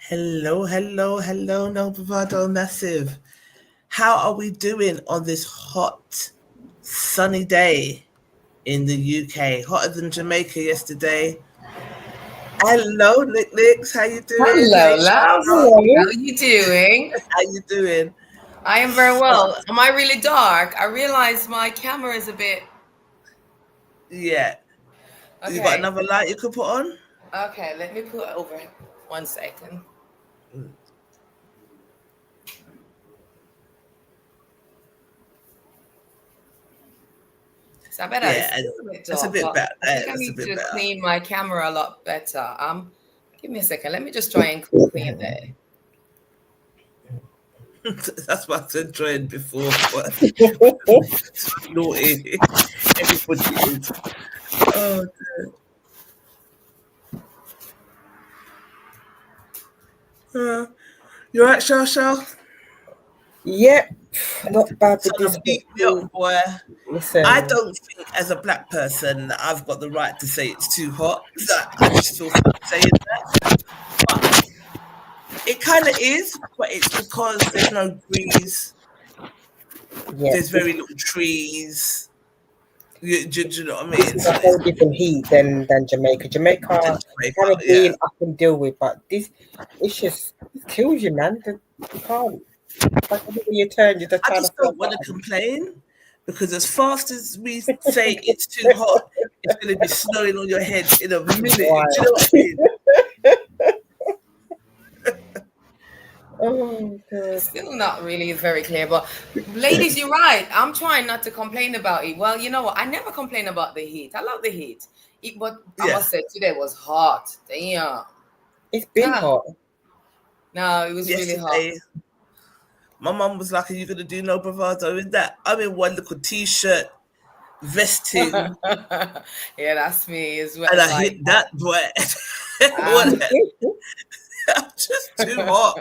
Hello, hello, hello, no bravado massive. How are we doing on this hot, sunny day in the UK? Hotter than Jamaica yesterday. Hello, Nick Nicks. How you doing? Hello, Hey, love. Charlotte. How are you doing? How you doing? I am very well. Am I really dark? I realize my camera is a bit. Yeah. You got Okay. another light you could put on? Okay, let me put it over 1 second. So I bet Yeah, it's a bit that's a dark, bit but better. I think I That's a need bit to better. clean my camera a lot better. Give me a second. Let me just try and clean it. That's what I enjoyed before. But naughty. Everybody is. Oh, dear. You alright, Shar? Yep, not bad So with this. beat me up, boy. Listen, I don't think, as a black person, that I've got the right to say it's too hot. I just feel funny saying that. But it kind of is, but it's because there's no breeze. yeah, There's very little trees. Do you know what I mean? this is So a whole different heat than Jamaica. Jamaica, yeah. Caribbean, I can deal with, but it's just it kills you, man. You can't. Like when you turn, you're just I trying to just feel don't want to button. complain because as fast as we say it's too hot, it's going to be snowing on your head in a minute. Right. Do you know what I mean? Oh, God. Still not really very clear, but ladies, you're right. I'm trying not to complain about it. Well, you know what? I never complain about the heat. I love the heat. But I must say, today was hot. Damn. It's been hot. No, it was really hot. Yesterday, my mum was like, "Are you going to do no bravado in that?" I'm in one little t-shirt, vesting, Yeah, that's me as well. and I Like, hit that boy. I'm just too hot.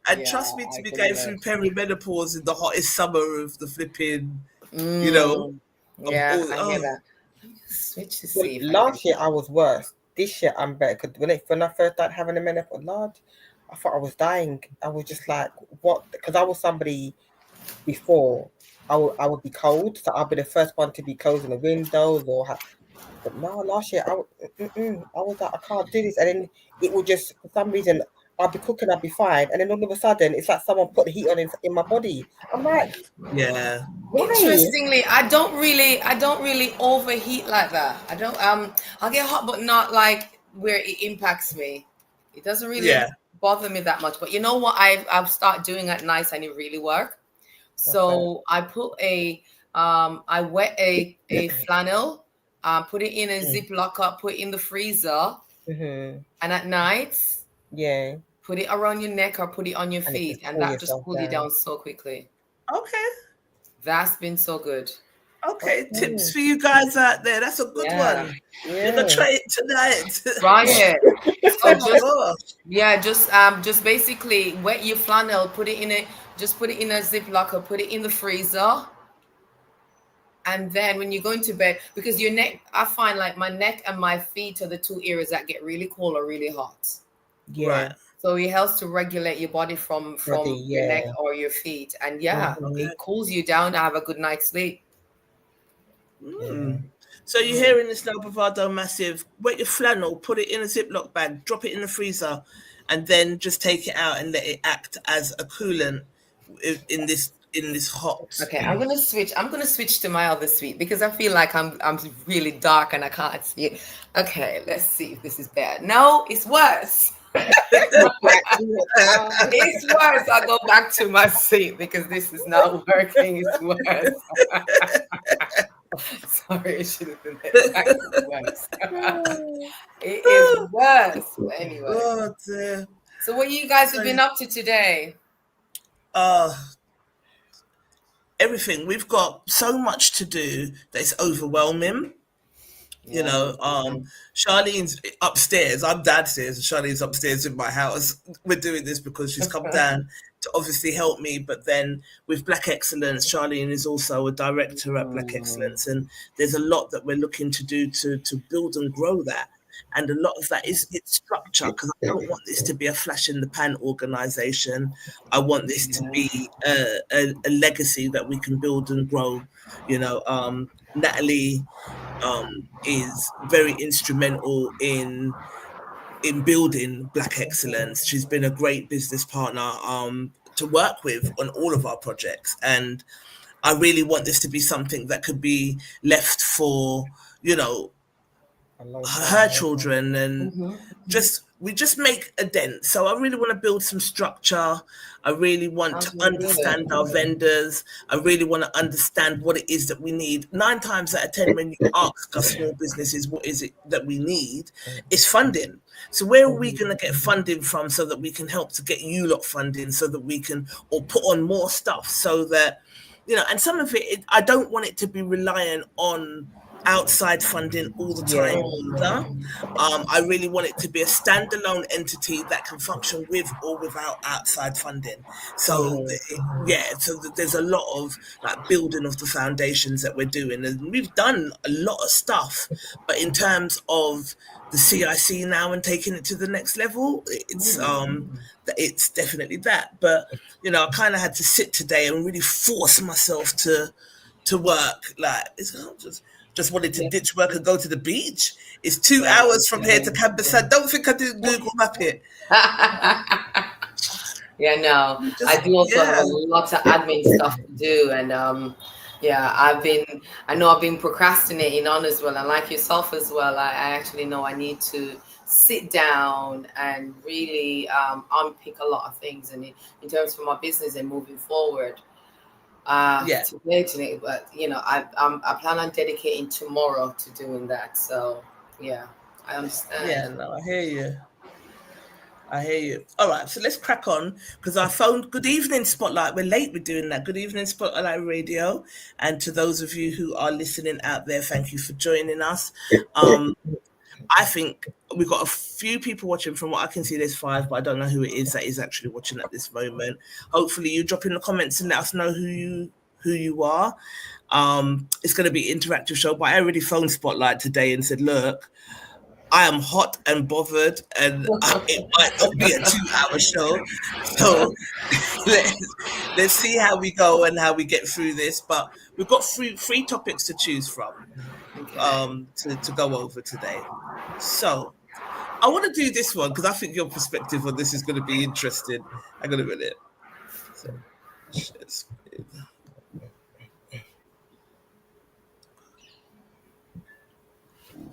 And trust me, to be going through perimenopause in the hottest summer of the flipping, you know, of yeah, all. I hear that. Let me switch to Well, see if last year I was worse. This year I'm better. Cause when I first started having a menopause, Lord, I thought I was dying. I was just like, what? Because I was somebody before. I would be cold, so I'll be the first one to be closing the windows But no, last year I was like, I can't do this, and then it would just for some reason I'll be cooking, I'll be fine, and then all of a sudden it's like someone put the heat on in my body. I'm like, Yeah. why? Interestingly, I don't really overheat like that. I don't I'll get hot, but not like where it impacts me. It doesn't really bother me that much. But you know what I've started doing at night and it really work. So I put I wet a flannel, put it in a Ziploc, put it in the freezer, and at night, put it around your neck or put it on your feet, and that just pulls you down so quickly. Okay. That's been so good. Okay, tips for you guys out there. That's a good one. You're gonna try it tonight. Try it. Oh my gosh. Just basically wet your flannel, put it in a Ziploc or put it in the freezer. And then when you're going to bed, because your neck, I find like my neck and my feet are the two areas that get really cold or really hot. Yeah. Right. So it helps to regulate your body from your neck or your feet. And it cools you down to have a good night's sleep. So you're hearing this now, Bravado Massive. Wet your flannel, put it in a Ziploc bag, drop it in the freezer, and then just take it out and let it act as a coolant in this hot. Okay, I'm gonna switch to my other suite because I feel like I'm really dark and I can't see it. Okay, let's see if this is bad. No, it's worse. It's worse. I'll go back to my seat because this is not working. It's worse. Sorry, it should have been exactly worse. It is worse. But anyway. Oh, dear. So what you guys have been up to today? Everything. We've got so much to do that it's overwhelming. You know, Charlene's upstairs. I'm downstairs, and Charlene's upstairs in my house. We're doing this because she's come down to obviously help me. But then with Black Excellence, Charlene is also a director at Black Excellence, and there's a lot that we're looking to do to build and grow that. And a lot of that is its structure, because I don't want this to be a flash in the pan organization. I want this to be a legacy that we can build and grow. You know, Natalie is very instrumental in building Black Excellence. She's been a great business partner to work with on all of our projects, and I really want this to be something that could be left for, you know, her children, and we just make a dent. So I really want to build some structure. I really want to understand our vendors. I really want to understand what it is that we need. 9 times out of 10, when you ask us small businesses, what is it that we need? It's funding. So where are we going to get funding from, so that we can help to get you lot funding, so that we can, or put on more stuff, so that, you know, and some of it, I don't want it to be reliant on outside funding all the time either. I really want it to be a standalone entity that can function with or without outside funding. So so there's a lot of like building of the foundations that we're doing, and we've done a lot of stuff, but in terms of the CIC now and taking it to the next level, it's definitely that. But you know, I kind of had to sit today and really force myself to work. Like, it's just wanted to ditch work and go to the beach. It's 2 hours from here to campus. I don't think I did Google Map it. I do also have a lot of admin stuff to do, and I know I've been procrastinating on as well, and like yourself as well, I actually know I need to sit down and really unpick a lot of things, and in terms of my business and moving forward. Today, but you know, I plan on dedicating tomorrow to doing that. So I understand. Yeah, no, I hear you. All right, so let's crack on, because our phone. Good evening, Spotlight. We're late with doing that. Good evening, Spotlight Radio, and to those of you who are listening out there, thank you for joining us. I think we've got a few people watching. From what I can see, there's 5, but I don't know who it is that is actually watching at this moment. Hopefully you drop in the comments and let us know who you are. It's going to be an interactive show, but I already phoned Spotlight today and said, look, I am hot and bothered, and it might not be a 2-hour show. So let's see how we go and how we get through this. But we've got three topics to choose from to go over today. So I want to do this one because I think your perspective on this is going to be interesting. Hang on a minute. So,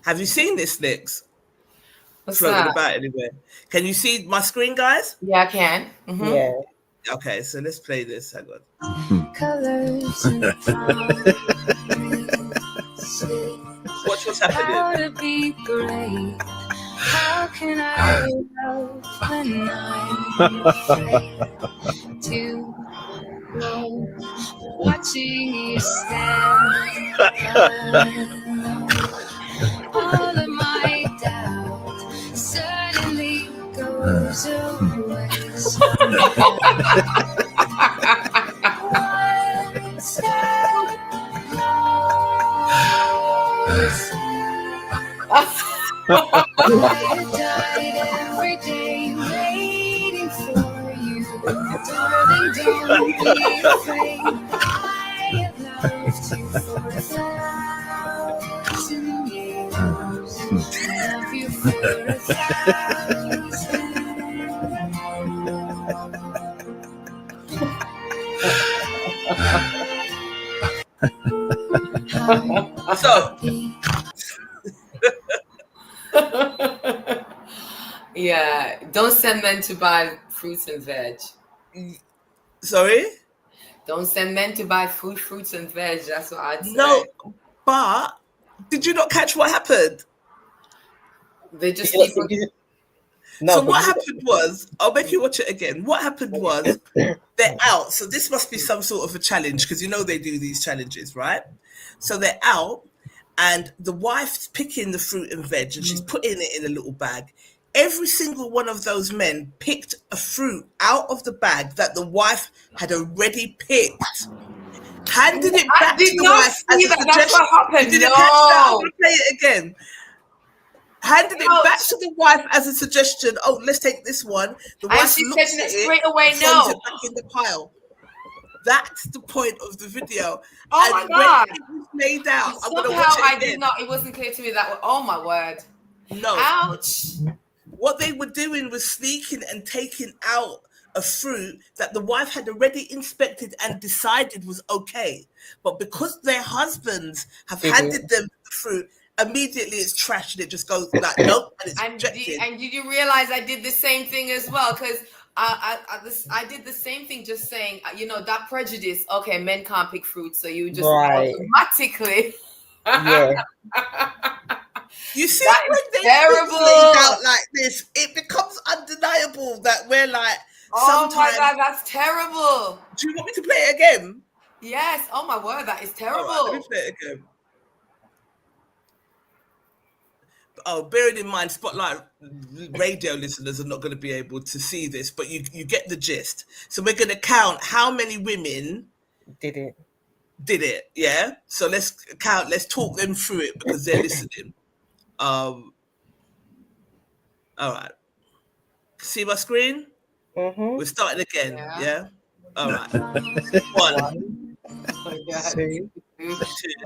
have you seen this, Nix? What's floating that? About anywhere. Can you see my screen, guys? Yeah, I can. Mm-hmm. Yeah. Okay, so let's play this. Hang on. Colors Watch what's happening. to be great. How can I love when I'm afraid to go watching you stand? All of my doubt suddenly goes away. One step I died every day waiting for you. Darling, don't be afraid. I have loved you for 1,000 years. Love you for 1,000. So yeah, don't send men to buy fruits and veg. Sorry? Don't send men to buy fruits and veg. That's what I'd say. No, but Did you not catch what happened? They just keep. No, so what happened was, I'll make you watch it again. What happened was, they're out. So this must be some sort of a challenge, because you know they do these challenges, right? So they're out, and the wife's picking the fruit and veg, and she's putting it in a little bag. Every single one of those men picked a fruit out of the bag that the wife had already picked, handed it back to the wife as a suggestion. That's what happened. You didn't catch that? I'm going to play it again. Handed it back to the wife as a suggestion. Oh, let's take this one. The wife looks at it straight away. throws it back in the pile. That's the point of the video. Oh my God! When it was laid out, I'm somehow gonna watch it again. I did not. It wasn't clear to me that. Oh my word! No. Ouch! What they were doing was sneaking and taking out a fruit that the wife had already inspected and decided was okay, but because their husbands have handed them the fruit, immediately it's trash and it just goes like nope, and it's rejected. And did you realize I did the same thing as well? Because I did the same thing, just saying, that prejudice. Okay, men can't pick fruit, so you just automatically. Yeah. You see, when they laid out like this, it becomes undeniable that we're like. Oh my God, that's terrible. Do you want me to play it again? Yes. Oh my word, that is terrible. Right, let me play it again. Oh, bearing in mind, Spotlight radio listeners are not going to be able to see this, but you get the gist. So we're going to count how many women did it, yeah? So let's talk them through it because they're listening. All right. See my screen? Mm-hmm. We're starting again, yeah? All right. 1. Two.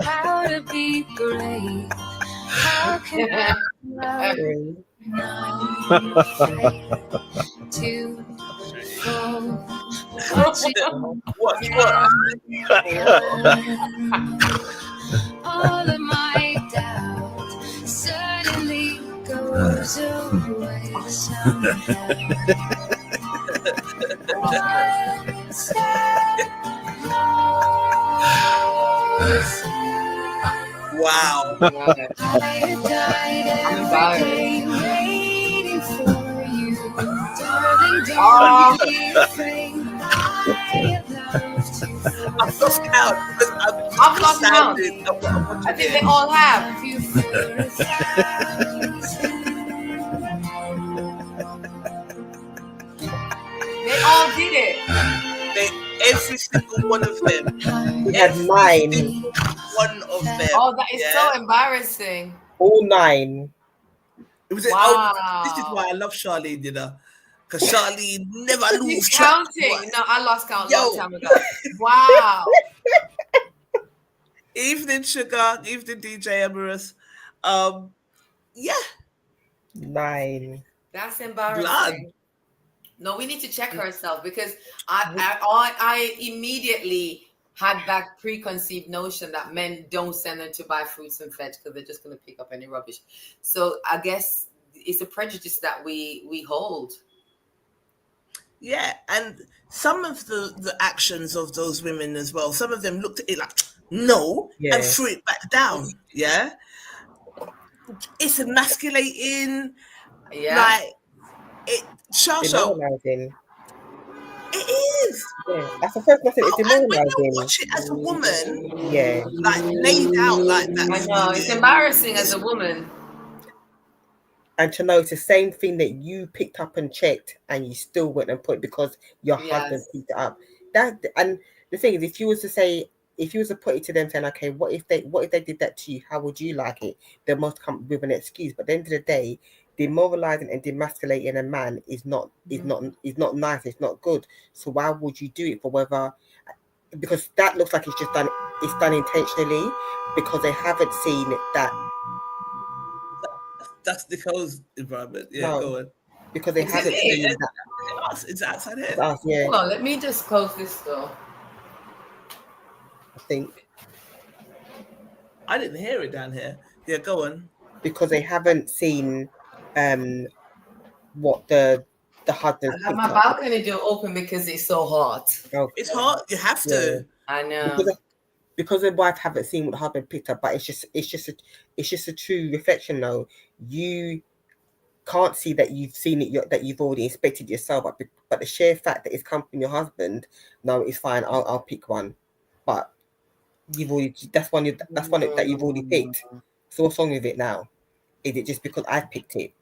How to be great. How can I love you? 2, 4. What? All of my doubt suddenly goes away somehow. One step closer. Wow. I died every day waiting for you. Darling, don't be afraid. I love you. I've lost count. I've lost count. I think they all have. They all did it. Every single one of them. We had 9. One of them. Oh, that is so embarrassing. All 9. It was wow. This is why I love Charlene, because Charlene never loses counting. No, I lost count a long time ago. Wow. Evening, Sugar. Evening, DJ Amorous. Yeah. 9. That's embarrassing. Blood. No, we need to check ourselves because I immediately had that preconceived notion that men don't send them to buy fruits and veg because they're just going to pick up any rubbish. So I guess it's a prejudice that we hold. Yeah, and some of the actions of those women as well, some of them looked at it like, no, and threw it back down. Yeah. It's emasculating. Yeah. Like, Shasha. It is. Yeah, that's the first message. It's and when you watch it as a woman, like laid out like that. I know, it's embarrassing as a woman. And to know it's the same thing that you picked up and checked, and you still went and put because your husband picked it up. And the thing is, if you was to put it to them saying, okay, what if they did that to you? How would you like it? They must come with an excuse. But at the end of the day, demoralizing and demasculating a man is not nice. It's not good. So why would you do it for whether? Because that looks like it's done intentionally because they haven't seen that. That's Nicole's environment. Yeah, go on. Because they haven't seen that. It's outside here. Yeah. Hold on, let me just close this door. I think. I didn't hear it down here. Yeah, go on. Because they haven't seen what the husband. I have my balcony door open because it's so hot. Okay. It's hot. You have to. I know. because the wife haven't seen what the husband picked up, but it's just a true reflection. Though you can't see that you've seen it, that you've already inspected yourself, but the sheer fact that it's come from your husband, no, it's fine. I'll pick one, but you've already that's one that you've already picked. So what's wrong with it now? Is it just because I picked it?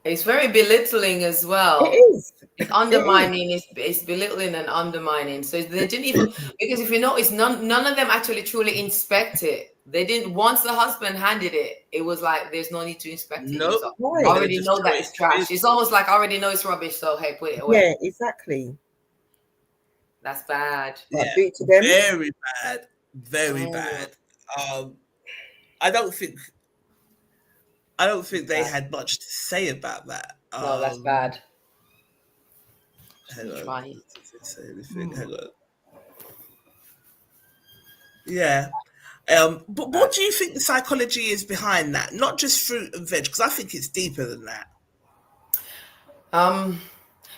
It's very belittling as well. It is. It's undermining. It's belittling and undermining. So they didn't even, because if you notice, none of them actually truly inspect it. They didn't. Once the husband handed it, it was like there's no need to inspect it. Nope. I already know that it's trash. It's almost like I already know it's rubbish. So hey, put it away. Yeah, exactly. That's bad. Yeah, very bad. Very bad. I don't think they had much to say about that. No, that's bad. Hang on. Try. Say anything. Hang on. Yeah. But what do you think the psychology is behind that? Not just fruit and veg, because I think it's deeper than that.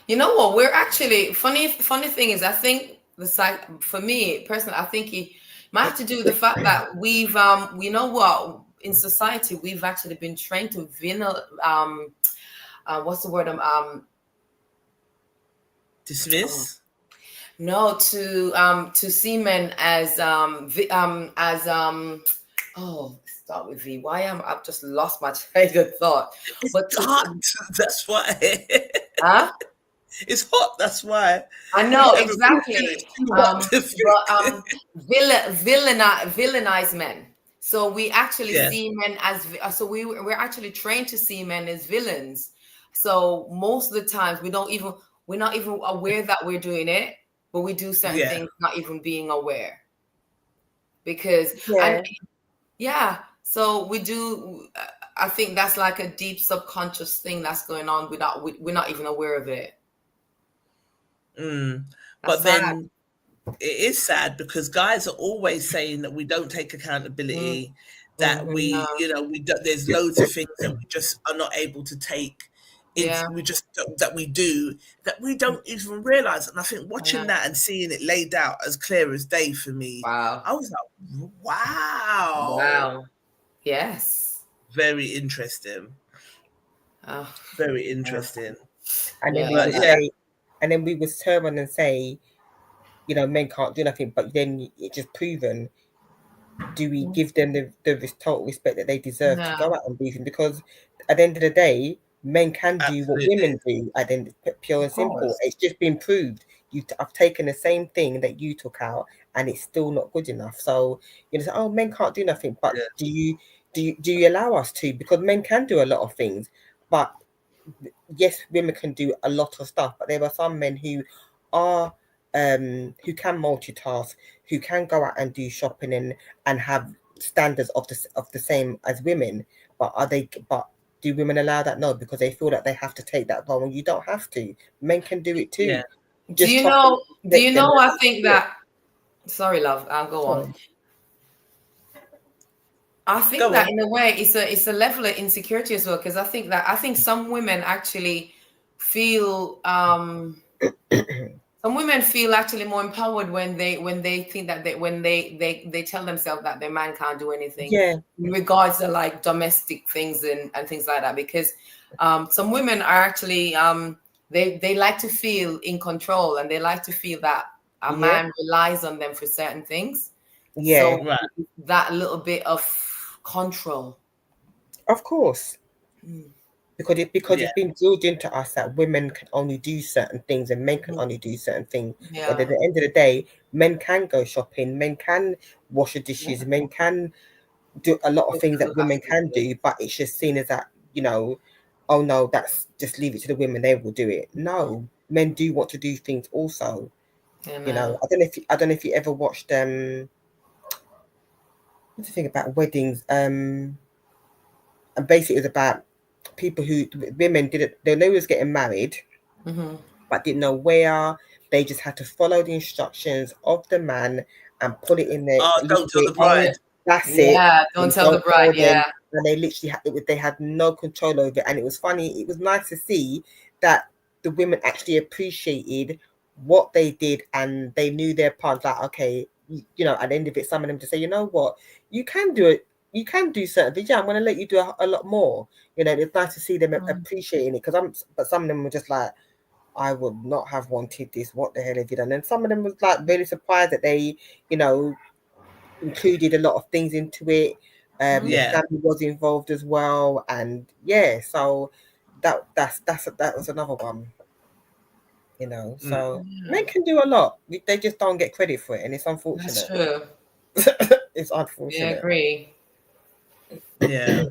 You know what? We're actually funny thing is, I think for me personally, I think it might have to do with the fact that we've you know what, in society we've actually been trained to what's the word? Dismiss? No, to see men as start with V. I've just lost my train of thought. But it's hot. That's why. Huh? It's hot. That's why. I know exactly. Villainize men. So we actually see men as we're actually trained to see men as villains. So most of the times we're not even aware that we're doing it, but we do certain things not even being aware. Because so we do. I think that's like a deep subconscious thing that's going on we're not even aware of it. But then it is sad because guys are always saying that we don't take accountability, that we there's loads of things that we just are not able to take. We just that we don't even realize. And I think watching that and seeing it laid out as clear as day for me, I was like, wow, yes, very interesting. Very interesting. And then we would turn and say, men can't do nothing, but then it's just proven. Do we give them the total respect that they deserve to go out and do things? Because at the end of the day, men can do what women do. At the end, pure and simple. It's just been proved. I've taken the same thing that you took out, and it's still not good enough. So say, oh, men can't do nothing, but do you allow us to? Because men can do a lot of things, but yes, women can do a lot of stuff. But there are some men who are who can multitask, who can go out and do shopping and have standards of the same as women. But do women allow that? No, because they feel that they have to take that role, and you don't have to. Men can do it too. Yeah. Do you know? I think that. Sorry, love. I'll go on. I think that in a way it's a level of insecurity as well, because I think some women actually feel some women feel actually more empowered when they think that when they tell themselves that their man can't do anything in regards to like domestic things and things like that, because some women are actually they like to feel in control, and they like to feel that a man relies on them for certain things. That little bit of control, of course, because it's been drilled into us that women can only do certain things and men can only do certain things. But at the end of the day, men can go shopping, men can wash the dishes, men can do a lot of things that women can do, but it's just seen as that, oh no, that's just leave it to the women, they will do it. No, men do want to do things also. I don't know if you ever watched what's the thing about weddings? And basically it was about people women they knew was getting married, but didn't know where. They just had to follow the instructions of the man and put it in there. Don't tell the bride. That's it. Yeah, don't tell the bride. Yeah. And they literally they had no control over it. And it was funny. It was nice to see that the women actually appreciated what they did, and they knew their part. Like, okay, you know, at the end of it, some of them to say, you know what, you can do it. You can do certain things. Yeah, I'm going to let you do a lot more. You know, it's nice to see them appreciating it, but some of them were just like, I would not have wanted this. What the hell have you done? And some of them was like really surprised that they, you know, included a lot of things into it. The family was involved as well, and yeah, so that was another one. You know, so men can do a lot. They just don't get credit for it, and it's unfortunate. That's true. It's unfortunate. I agree. Yeah.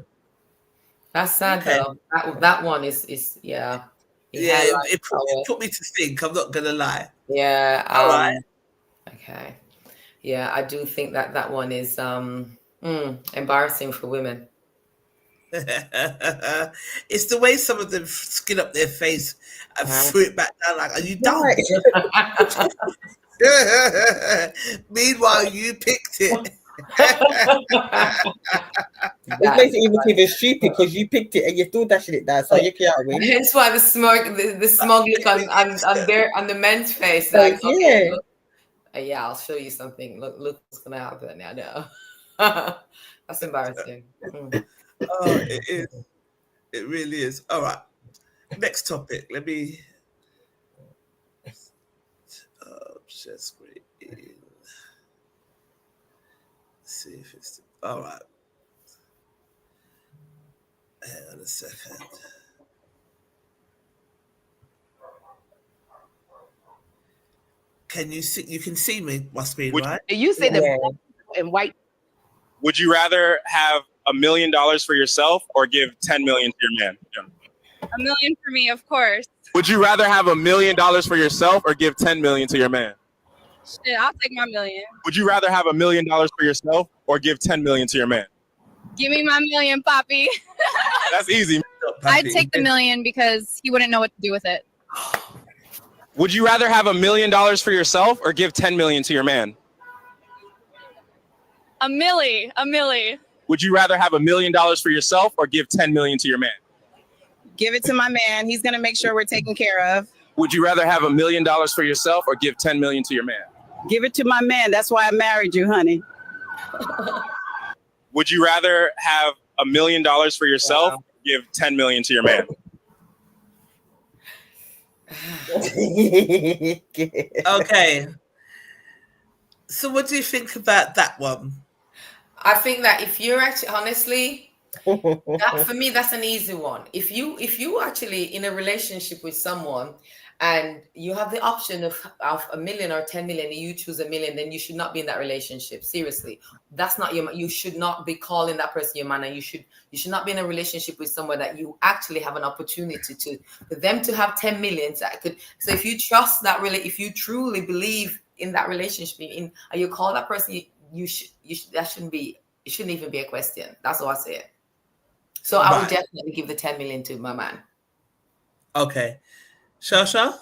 That's sad though. That one is yeah. It put me to think. I'm not gonna lie. Yeah. All right. Okay. Yeah, I do think that one is embarrassing for women. It's the way some of them skin up their face and threw it back down. Like, are you dumb? Meanwhile, you picked it. It makes it even stupid because you picked it and you're still dashing it down, so you can't win. Hence why the smug look on the men's face. Like, okay, look, yeah, I'll show you something. Look what's gonna happen. I know. That's embarrassing. Oh, it is. It really is. All right. Next topic. Let me share screen. See if it's all right. Hang on a second. Can you see? You can see me, my screen, right? You say the and white. Would you rather have $1 million for yourself or give 10 million to your man? Yeah. $1 million for me, of course. Would you rather have $1 million for yourself or give 10 million to your man? Shit, I'll take my $1 million. Would you rather have $1 million for yourself or give 10 million to your man? Give me my $1 million, Poppy. That's easy. I'd take the $1 million because he wouldn't know what to do with it. Would you rather have $1 million for yourself or give 10 million to your man? A milli. Would you rather have $1 million for yourself or give 10 million to your man? Give it to my man. He's gonna make sure we're taken care of. Would you rather have $1 million for yourself or give 10 million to your man? Give it to my man. That's why I married you, honey. Would you rather have $1 million for yourself or give 10 million to your man? Okay. So what do you think about that one? I think that if you're actually honestly, that for me, that's an easy one. If you actually in a relationship with someone and you have the option of $1 million or 10 million, and you choose $1 million, then you should not be in that relationship. Seriously, that's not you should not be calling that person your man, and you should not be in a relationship with someone that you actually have an opportunity for them to have 10 million. So if you trust that, really, if you truly believe in that relationship, and you call that person, you should that shouldn't be. It shouldn't even be a question. That's all I say. So I would definitely give the 10 million to my man. Okay. Shasha?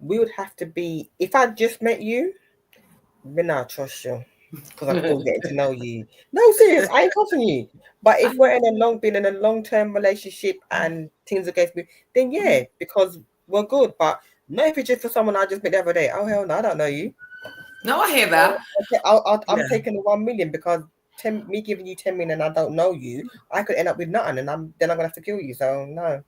We would have to be, if I just met you, then I'll trust you because I'm still getting to know you. No, serious, I ain't trusting you. But if we're been in a long-term relationship and things are going to be, then yeah, because we're good. But not if it's just for someone I just met the other day. Oh, hell no, I don't know you. No, I hear that. I'm taking the 1 million because me giving you 10 million and I don't know you, I could end up with nothing, and I'm gonna have to kill you. So no.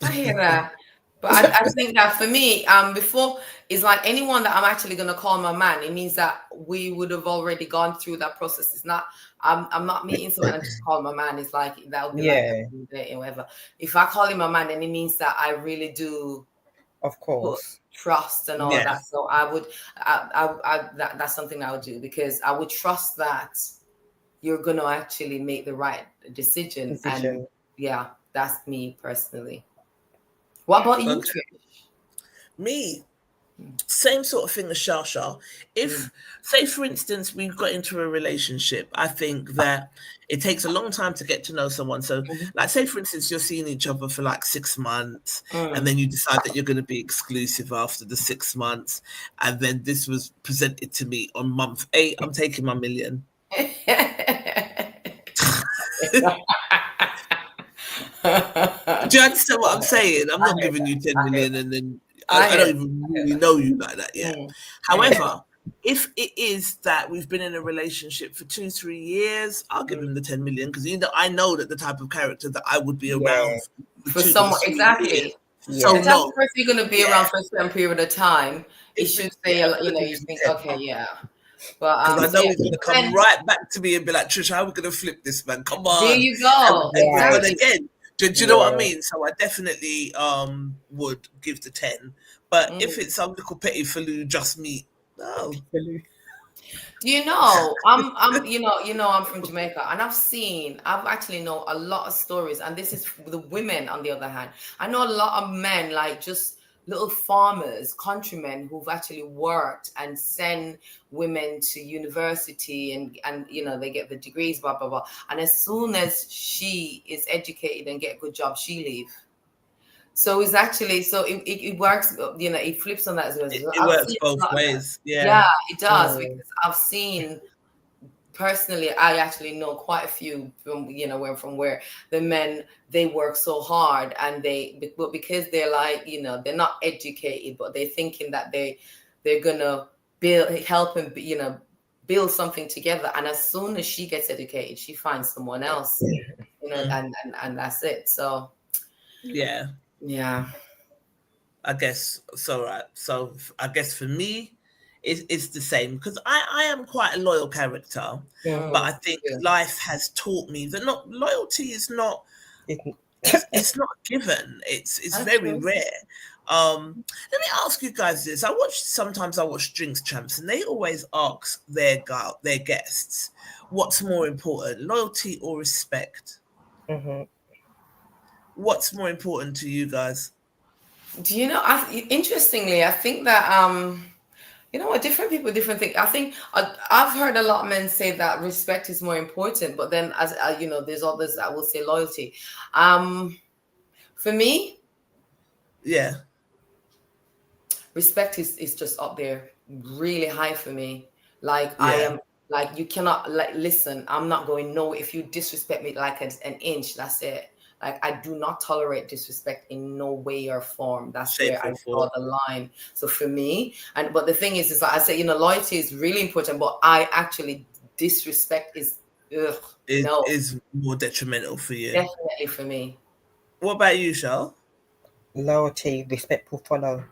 I hear that, but I think that for me, before is like anyone that I'm actually gonna call my man. It means that we would have already gone through that process. It's not. I'm not meeting someone and just call my man. It's like that would be like whatever. If I call him my man, then it means that I really do. Of course. Trust and all that. So I would, that's something I would do, because I would trust that you're going to actually make the right decision. And yeah, that's me personally. What about you, Trish? Me, same sort of thing as Shasha. If, say, for instance, we've got into a relationship, I think that it takes a long time to get to know someone. So, like, say, for instance, you're seeing each other for like 6 months, and then you decide that you're going to be exclusive after the 6 months. And then this was presented to me on month 8. I'm taking my $1 million. Do you understand what I'm saying? I'm not giving you 10 million and then I don't even really know you like that yet. However, if it is that we've been in a relationship for 2-3 years, I'll give him the 10 million, because I know that the type of character that I would be around for someone, exactly. So the type of person you're going to be around for a certain period of time, it should say, you think, okay, yeah. But because I know he's going to come right back to me and be like, Trish, how are we going to flip this, man? Come on. There you go. And again, do you know what I mean? So I definitely would give the 10. But if it's some little petty faloo, just me, no. I'm from Jamaica, and I've actually know a lot of stories, and this is the women. On the other hand, I know a lot of men, like just little farmers, countrymen, who've actually worked and send women to university, and they get the degrees, blah blah blah, and as soon as she is educated and get a good job, she leave. So it's actually, it works, it flips on that as well. It works both ways. Yeah, it does, because I've seen personally, I actually know quite a few from where the men, they work so hard, and but because they're like, they're not educated, but they're thinking that they're gonna help and build something together, and as soon as she gets educated, she finds someone else, and that's it. So yeah, I guess so. Right. So I guess for me, it's the same, because I am quite a loyal character, but I think life has taught me that loyalty is not. It's not given. It's very rare. Let me ask you guys this. Sometimes I watch Drinks Champs, and they always ask their guests, what's more important, loyalty or respect? What's more important to you guys? Do you know? Interestingly, I think that different people, different things. I think I've heard a lot of men say that respect is more important, but then as there's others that will say loyalty. For me, respect is just up there, really high for me. Like I am. Like, you cannot, listen, I'm not going no. If you disrespect me like an inch, that's it. Like, I do not tolerate disrespect in no way or form. That's where I draw the line. So for me, but the thing is like I say, loyalty is really important, but I actually, disrespect is more detrimental for you. Definitely for me. What about you, Shal? Loyalty, respect will follow.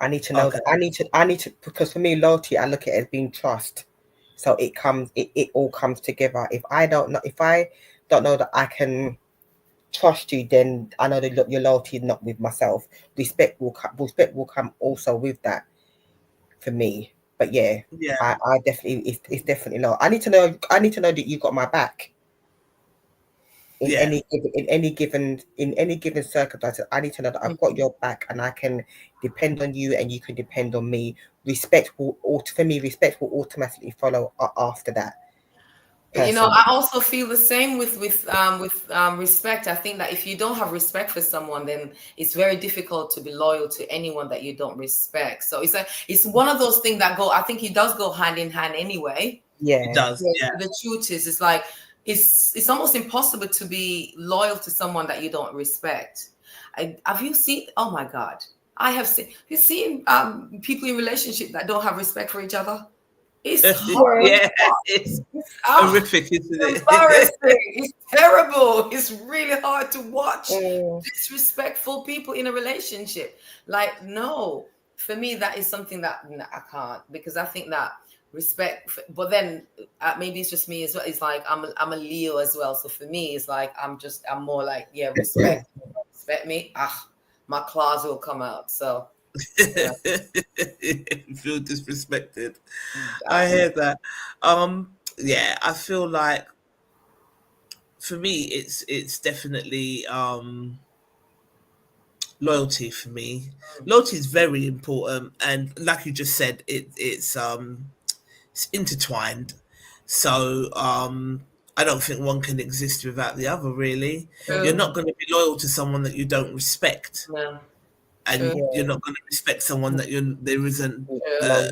I need to know that. I need to, because for me, loyalty, I look at it as being trust. So it all comes together. If I don't know that I can trust you, then I know that your loyalty is not with myself. Respect will come also with that for me. But I definitely, it's definitely low. I need to know that you got my back. In any given circumstance, I need to know that I've got your back, and I can depend on you, and you can depend on me. Respect will automatically follow after that. I also feel the same with respect. I think that if you don't have respect for someone, then it's very difficult to be loyal to anyone that you don't respect. So it's one of those things that I think it does go hand in hand anyway. Yeah, it does. The truth is, it's like it's almost impossible to be loyal to someone that you don't respect. Have you seen? Oh my God, I have seen. Have you seen people in relationship that don't have respect for each other? It's horrible. It's horrific, isn't it? Embarrassing. It's terrible. It's really hard to watch disrespectful people in a relationship. Like, no, for me, that is something that I can't, because I think that respect. But then maybe it's just me as well. It's like I'm a Leo as well. So for me, it's like I'm more like, respect. Respect me. My claws will come out. So. Yeah. Feel disrespected. I hear that. I feel like for me it's definitely loyalty for me. Loyalty is very important, and like you just said, it's intertwined. So I don't think one can exist without the other, really. You're not going to be loyal to someone that you don't respect. No. And you're not going to respect someone that there isn't a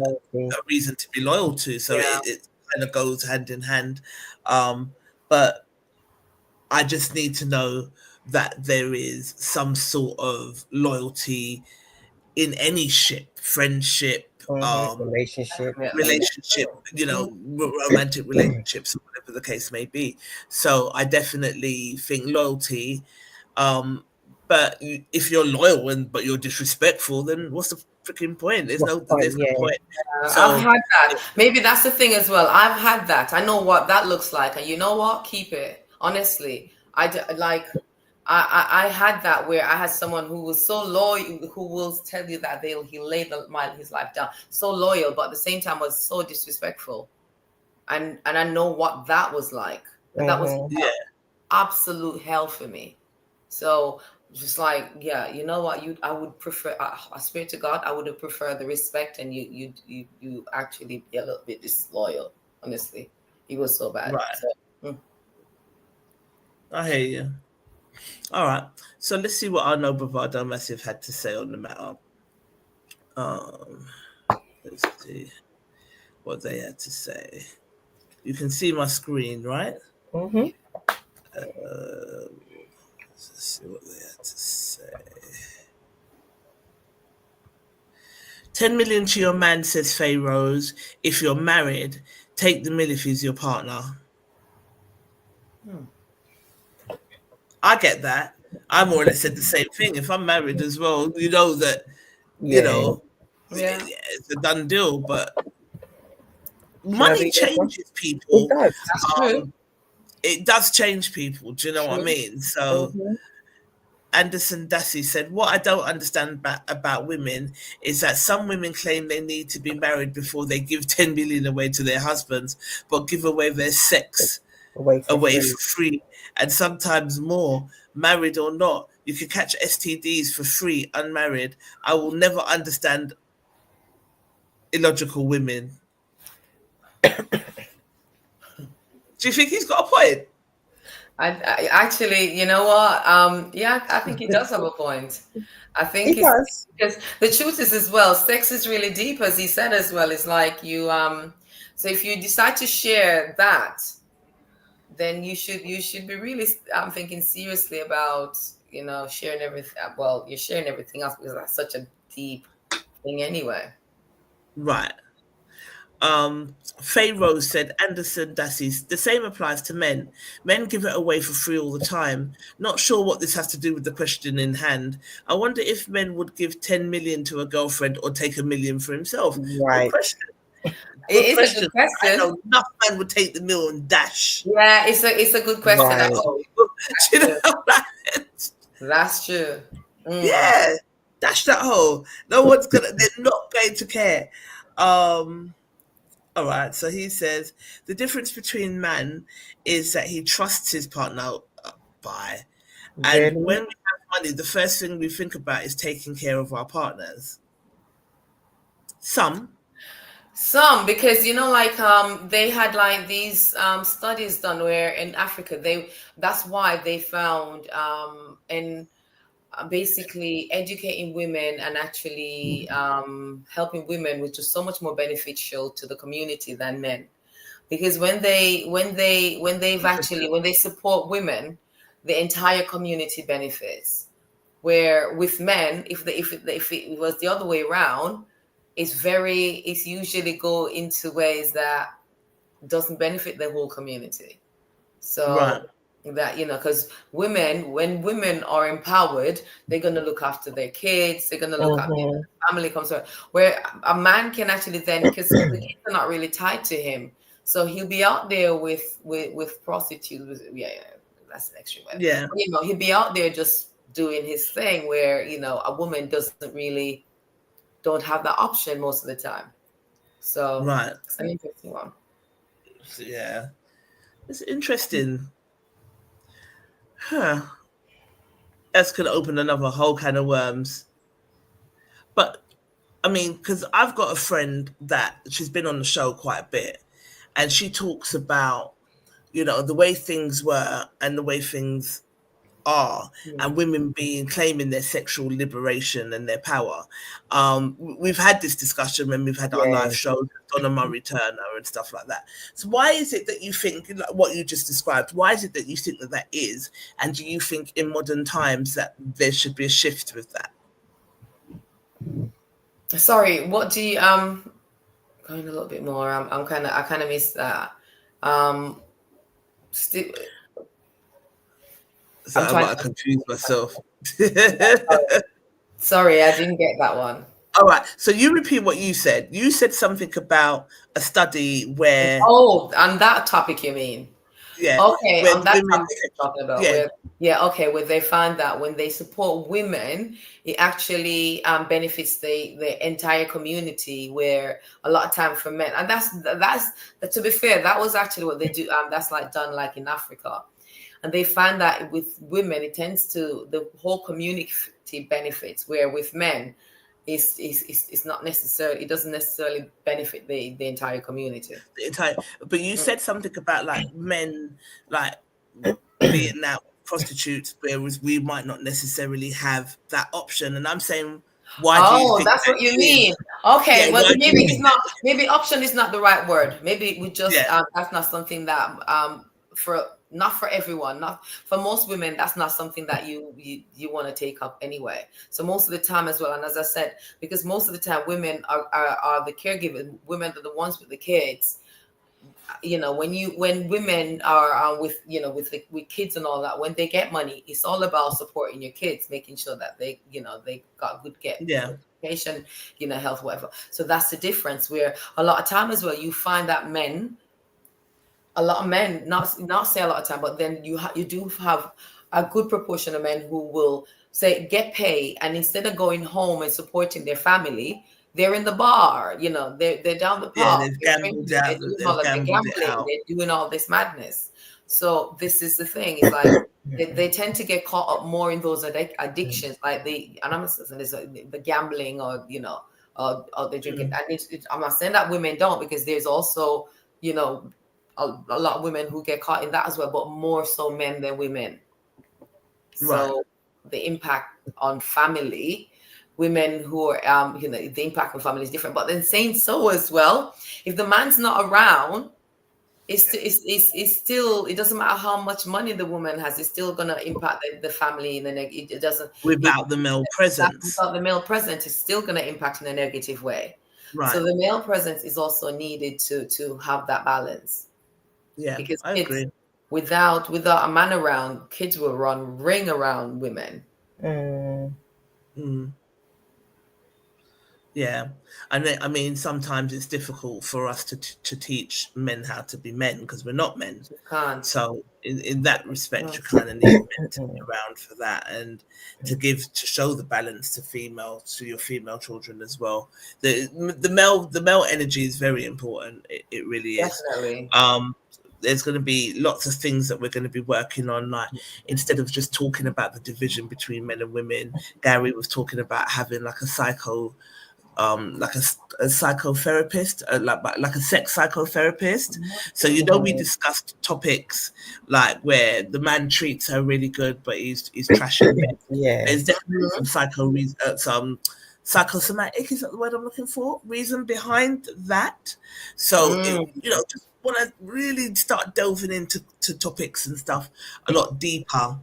reason to be loyal to. So it kind of goes hand in hand. But I just need to know that there is some sort of loyalty in any ship, friendship, relationship, romantic relationships, or whatever the case may be. So I definitely think loyalty. But if you're loyal but you're disrespectful, then what's the freaking point? There's no point. So I've had that. Maybe that's the thing as well. I've had that. I know what that looks like, and you know what? Keep it. Honestly, I had that where I had someone who was so loyal, who will tell you that he laid his life down, so loyal, but at the same time was so disrespectful, and I know what that was like. And that was absolute hell for me. So just like, yeah, you know what? I would prefer. I swear to God, I would have preferred the respect, and you actually be a little bit disloyal. Honestly, he was so bad. Right. So, I hear you. All right. So let's see what our No Bravado Massive had to say on the matter. Let's see what they had to say. You can see my screen, right? Mm-hmm. Let's see what they had to say. 10 million to your man, says Faye Rose. If you're married, take the mill if he's your partner. I get that. I more or less said the same thing. If I'm married as well, you know that, it's a done deal. But money changes people. It does. That's true. It does change people. Do you know what I mean? So Anderson Dassey said, what I don't understand about women is that some women claim they need to be married before they give 10 million away to their husbands, but give away their sex away for free, and sometimes more, married or not. You can catch STDs for free, unmarried. I will never understand illogical women. Do you think he's got a point? I actually, you know what? I think he does have a point. I think he does. Because the truth is as well, sex is really deep, as he said as well. It's like you, so if you decide to share that, then you should be really, thinking seriously about, sharing everything. Well, you're sharing everything else because that's such a deep thing anyway. Right. Faye Rose said, Anderson Dassey, the same applies to men. Men give it away for free all the time. Not sure what this has to do with the question in hand. I wonder if men would give 10 million to a girlfriend or take $1 million for himself. Right. Good question. It is a good question. I know enough men would take the mill and dash. Yeah, it's a good question. Right. That's true. Yeah, dash that hole. No one's they're not going to care. All right, so he says the difference between man is that he trusts his partner and when we have money, the first thing we think about is taking care of our partners. Some, because they had like these studies done where in Africa that's why they found basically educating women and actually helping women, which is so much more beneficial to the community than men, because when they support women, the entire community benefits. Where with men, if it was the other way around, it's usually go into ways that doesn't benefit the whole community. So right. That, because when women are empowered, they're going to look after their kids, they're going to look after the family comes first. Where a man can actually then, because the kids are not really tied to him, so he'll be out there with prostitutes. Yeah, that's an extra word. Yeah, he'll be out there just doing his thing, where a woman don't have that option most of the time. So right, it's an interesting one. Yeah, it's interesting. Huh. That's going to open another whole can of worms. But, I mean, because I've got a friend that she's been on the show quite a bit, and she talks about, the way things were and the way things are, and women claiming their sexual liberation and their power. We've had this discussion when we've had our live shows, Donna Murray Turner and stuff like that. So why is it that you think, what you just described, why is it that you think that is, and do you think in modern times that there should be a shift with that? Sorry, what do you going a little bit more? I kind of missed that. Still, So I'm I trying might have confused myself. Sorry, I didn't get that one. All right. So you repeat what you said. You said something about a study where, Oh, on that topic, you mean? yeah, Okay, where on that women, topic you're talking about, yeah, where they found that when they support women, it actually benefits the entire community. Where a lot of time for men, and that's to be fair, that was actually what they do. That's like done like in Africa, and they find that with women, it tends to the whole community benefits. Where with men, it's not necessarily, it doesn't necessarily benefit the entire community. the entire. But you said something about like men, like being now prostitutes, whereas we might not necessarily have that option. And I'm saying, why do you Oh, think that's that what you is? mean. Okay, Yeah, well why do maybe you it's think not. that? Maybe option is not the right word. Maybe we just Yeah, that's not something that for not for everyone, not for most women. That's not something that you want to take up anyway. So most of the time as well, and as I said, because most of the time women are the caregivers. Women are the ones with the kids. When women are with with kids and all that, when they get money, it's all about supporting your kids, making sure that they got good yeah, education, health, whatever. So that's the difference. Where a lot of time as well, you find that a lot of men, not say a lot of time, but then you do have a good proportion of men who will say get paid, and instead of going home and supporting their family, they're in the bar, they're down the yeah. pub, They've they're gambled drinking, they're out. doing all They've that, they're gambled it gambling, out. they're doing all this madness. So this is the thing, it's like they tend to get caught up more in those addictions, like and I'm not saying the gambling, or or the drinking. And I'm not saying that women don't, because there's also a lot of women who get caught in that as well, but more so men than women. Right. So the impact on family, women who are the impact on family is different. But then saying so as well, if the man's not around, it's still, it doesn't matter how much money the woman has, it's still gonna impact the family in the it doesn't Without the male presence. without the male presence, it's still gonna impact in a negative way. Right. So the male presence is also needed to have that balance. Yeah, Because I kids, agree. without a man around, kids will ring around women. Mm. Yeah, and I mean, sometimes it's difficult for us to teach men how to be men because we're not men. You can't. So in that respect, you kind of need men to be around for that, and to show the balance to your female children as well. The male energy is very important. It really is. Definitely. There's going to be lots of things that we're going to be working on. Like, instead of just talking about the division between men and women, Gary was talking about having like a like a psychotherapist, like a sex psychotherapist. So we discussed topics like where the man treats her really good, but he's trashing men. Yeah. There's definitely some psychosomatic, is that the word I'm looking for? Reason behind that. So just want to really start delving into topics and stuff a lot deeper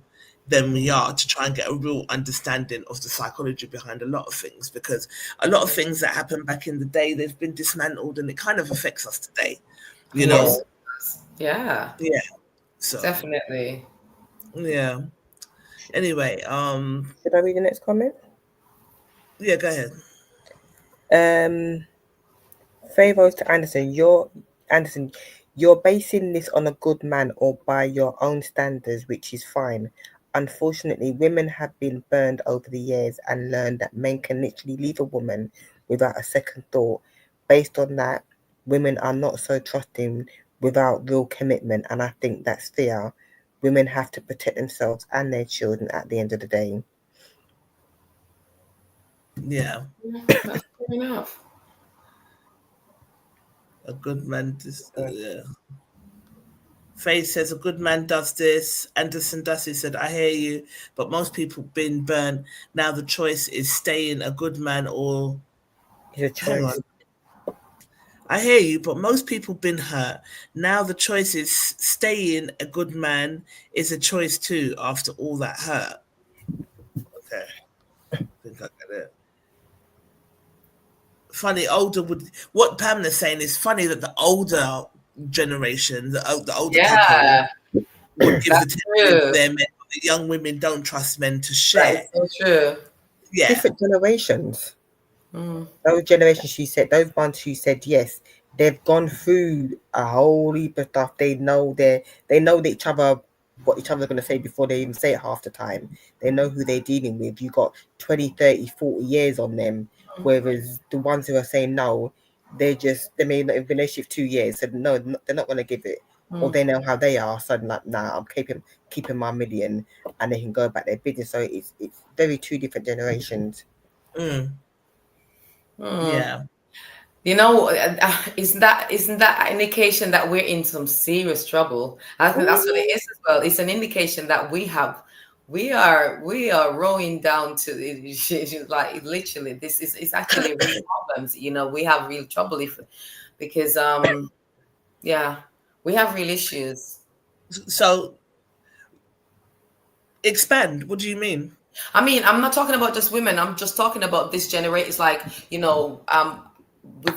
than we are, to try and get a real understanding of the psychology behind a lot of things, because a lot of things that happened back in the day, they've been dismantled, and it kind of affects us today, you know. Yeah. So Definitely. yeah. Anyway, should I read the next comment? Yeah, go ahead. Favors to Anderson, you're basing this on a good man or by your own standards, which is fine. Unfortunately, women have been burned over the years and learned that men can literally leave a woman without a second thought. Based on that, women are not so trusting without real commitment, and I think that's fair. Women have to protect themselves and their children at the end of the day. Yeah. That's fair enough. A good man yeah. Faye says a good man does this. Anderson Dussy said, I hear you, but most people been burned. Now the choice is staying a good man or hang on. I hear you, but most people been hurt. Now the choice is staying a good man is a choice too after all that hurt. Okay. I think I get it. funny older would. What Pamela's saying is funny that the older generation, the older Yeah, people, would give the that's 10 million to true. their men. But the young women don't trust men to That share. is so true. Yeah, Different generations. Mm. Those generations she said, those ones who said yes, they've gone through a whole heap of stuff. They know each other, what each other's going to say before they even say it half the time. They know who they're dealing with. You got 20, 30, 40 years on them. Whereas the ones who are saying no, they may not have been in a relationship 2 years, said no, they're not going to give it. Or they know how they are, so like, nah, I'm keeping my million, and they can go about their business. So it's very two different generations. yeah, You know, isn't that an indication that we're in some serious trouble? I think that's what it is as well. It's an indication that we are rowing down to like literally. This is it's actually real problems. You know, we have real trouble because yeah, we have real issues. so expand. What do you mean? I mean, I'm not talking about just women. I'm just talking about this generation. It's like, you know,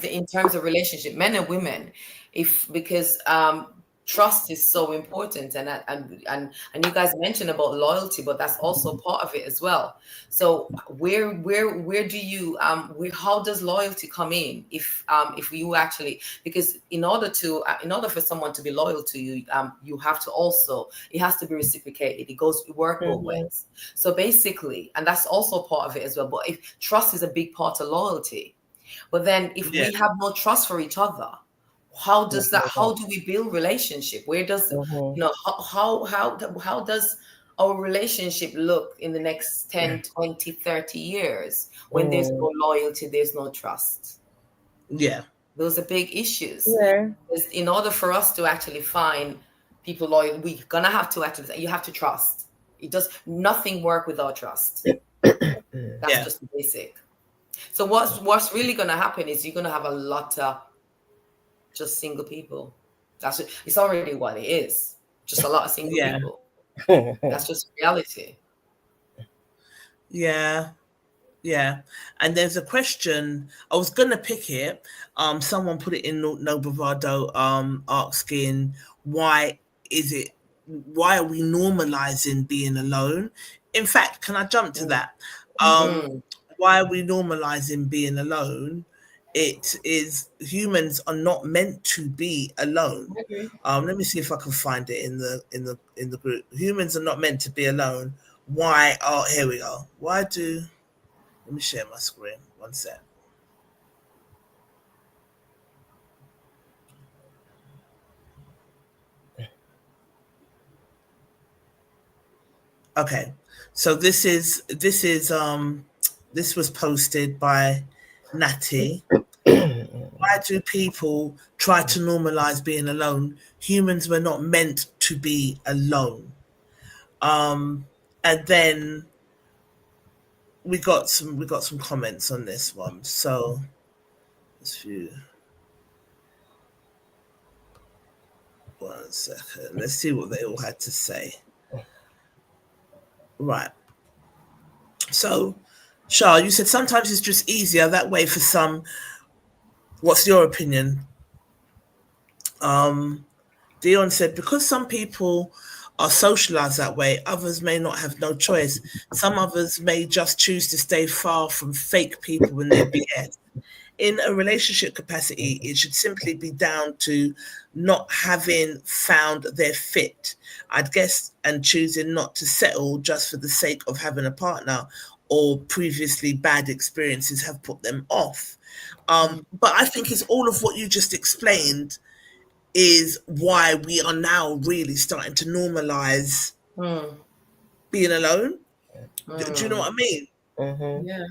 in terms of relationship, men and women, because trust is so important, and you guys mentioned about loyalty, but that's also part of it as well. So where do you how does loyalty come in if you actually, because in order for someone to be loyal to you, you have to also, it has to be reciprocated. It work both ways. So basically, and that's also part of it as well. But if trust is a big part of loyalty, but then if we have no trust for each other, how do we build relationship? Where does you know how does our relationship look in the next 10, 20, 30 years when there's no loyalty, there's no trust? Yeah, Those are big issues. Yeah. In order for us to actually find people loyal, we're gonna have to actually, you have to trust. It does nothing work without trust. That's just the basic. So what's really gonna happen is you're gonna have a lot of just single people. It's already what it is. Just a lot of single people. That's just reality. yeah. Yeah, and there's a question. I was gonna pick it. Someone put it in No Bravado, asking why are we normalizing being alone? In fact, can I jump to that? Why are we normalizing being alone? It is, humans are not meant to be alone. Let me see if I can find it in the group. Humans are not meant to be alone. Why? Oh, here we go. Let me share my screen. One sec. Okay. So this was posted by Natty. Why do people try to normalize being alone? Humans were not meant to be alone. And then we got some comments on this one. So let's view. 1 second. Let's see what they all had to say. Right. So, Shah, you said sometimes it's just easier that way for some. What's your opinion? Dion said, because some people are socialized that way, others may not have no choice. Some others may just choose to stay far from fake people and their BS. In a relationship capacity, it should simply be down to not having found their fit, I'd guess, and choosing not to settle just for the sake of having a partner, or previously bad experiences have put them off. But I think it's all of what you just explained is why we are now really starting to normalize being alone. Do you know what I mean? Yeah.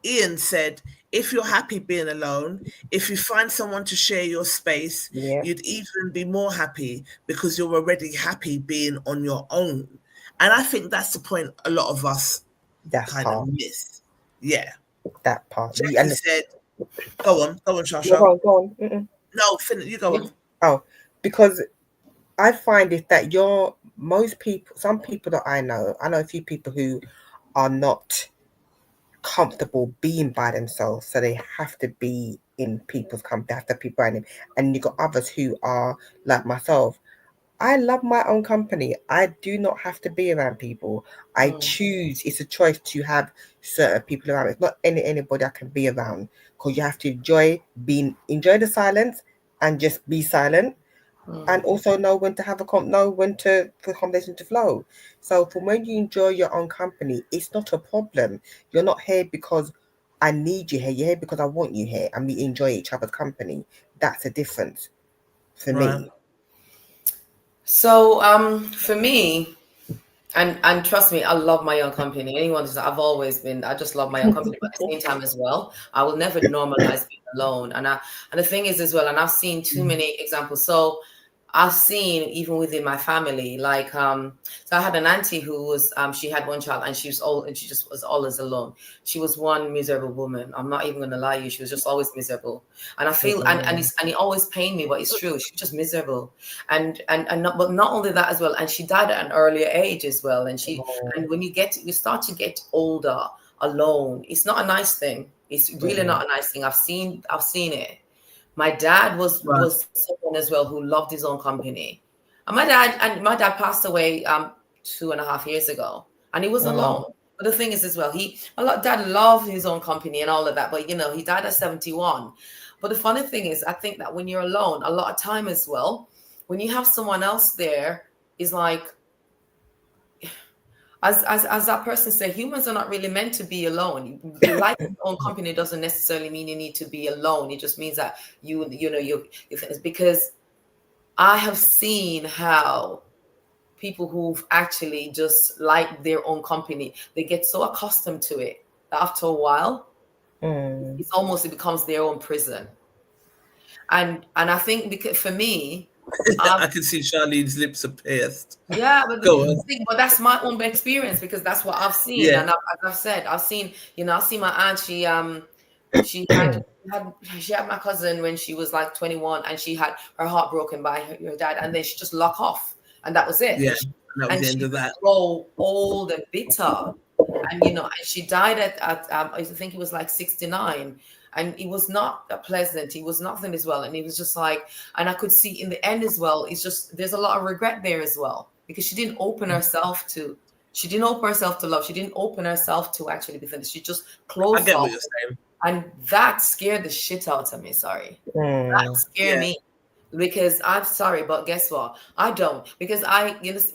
Ian said, if you're happy being alone, if you find someone to share your space, you'd even be more happy because you're already happy being on your own. And I think that's the point a lot of us kind of miss. Yeah. That part. Jackie said, go on, Shasha. No, go on. No, you go on. Oh, because I find it that some people that I know a few people who are not comfortable being by themselves, so they have to be in people's company, they have to be around them. And you got others who are like myself. I love my own company. I do not have to be around people. I choose. It's a choice to have certain people around. It's not anybody I can be around, because you have to enjoy the silence and just be silent, and also know when to have know when to for conversation to flow. So from when you enjoy your own company, it's not a problem. You're not here because I need you here. You're here because I want you here, and we enjoy each other's company. That's a difference for me. So for me, and trust me, I love my own company. Anyone who's, I just love my own company, but at the same time as well, I will never normalize being alone. And the thing is as well, and I've seen too many examples. So I've seen even within my family, like so I had an auntie who was she had one child and she was old and she just was always alone. She was one miserable woman. I'm not even gonna lie to you, she was just always miserable. And I feel and it always pained me, but it's true, she's just miserable. And not, but not only that as well, and she died at an earlier age as well. And and when you start to get older alone, it's not a nice thing. It's really not a nice thing. I've seen it. My dad was someone as well who loved his own company. And my dad passed away 2.5 years ago, and he was alone. But the thing is as well, dad loved his own company and all of that, but he died at 71. But the funny thing is, I think that when you're alone, a lot of time as well, when you have someone else there, is like, as that person said, humans are not really meant to be alone. Like your own company doesn't necessarily mean you need to be alone. It just means that you because I have seen how people who've actually just like their own company, they get so accustomed to it that after a while, it becomes their own prison. And I think because for me, I can see Charlene's lips are pierced. Yeah, but that's my own experience, because that's what I've seen. Yeah. And as I've said, I've seen my aunt. She had my cousin when she was like 21, and she had her heart broken by her dad, and then she just locked off, and that was it. Yeah, that was and the end of that. So old and bitter, and and she died at I think it was like 69. And it was not pleasant. It was nothing as well. And it was just like, and I could see in the end as well, it's just, there's a lot of regret there as well, because she didn't open herself to love. She didn't open herself to actually be finished. She just closed off. I get what you're saying. And that scared the shit out of me. Sorry. That scared me, because I'm sorry, but guess what? I don't, because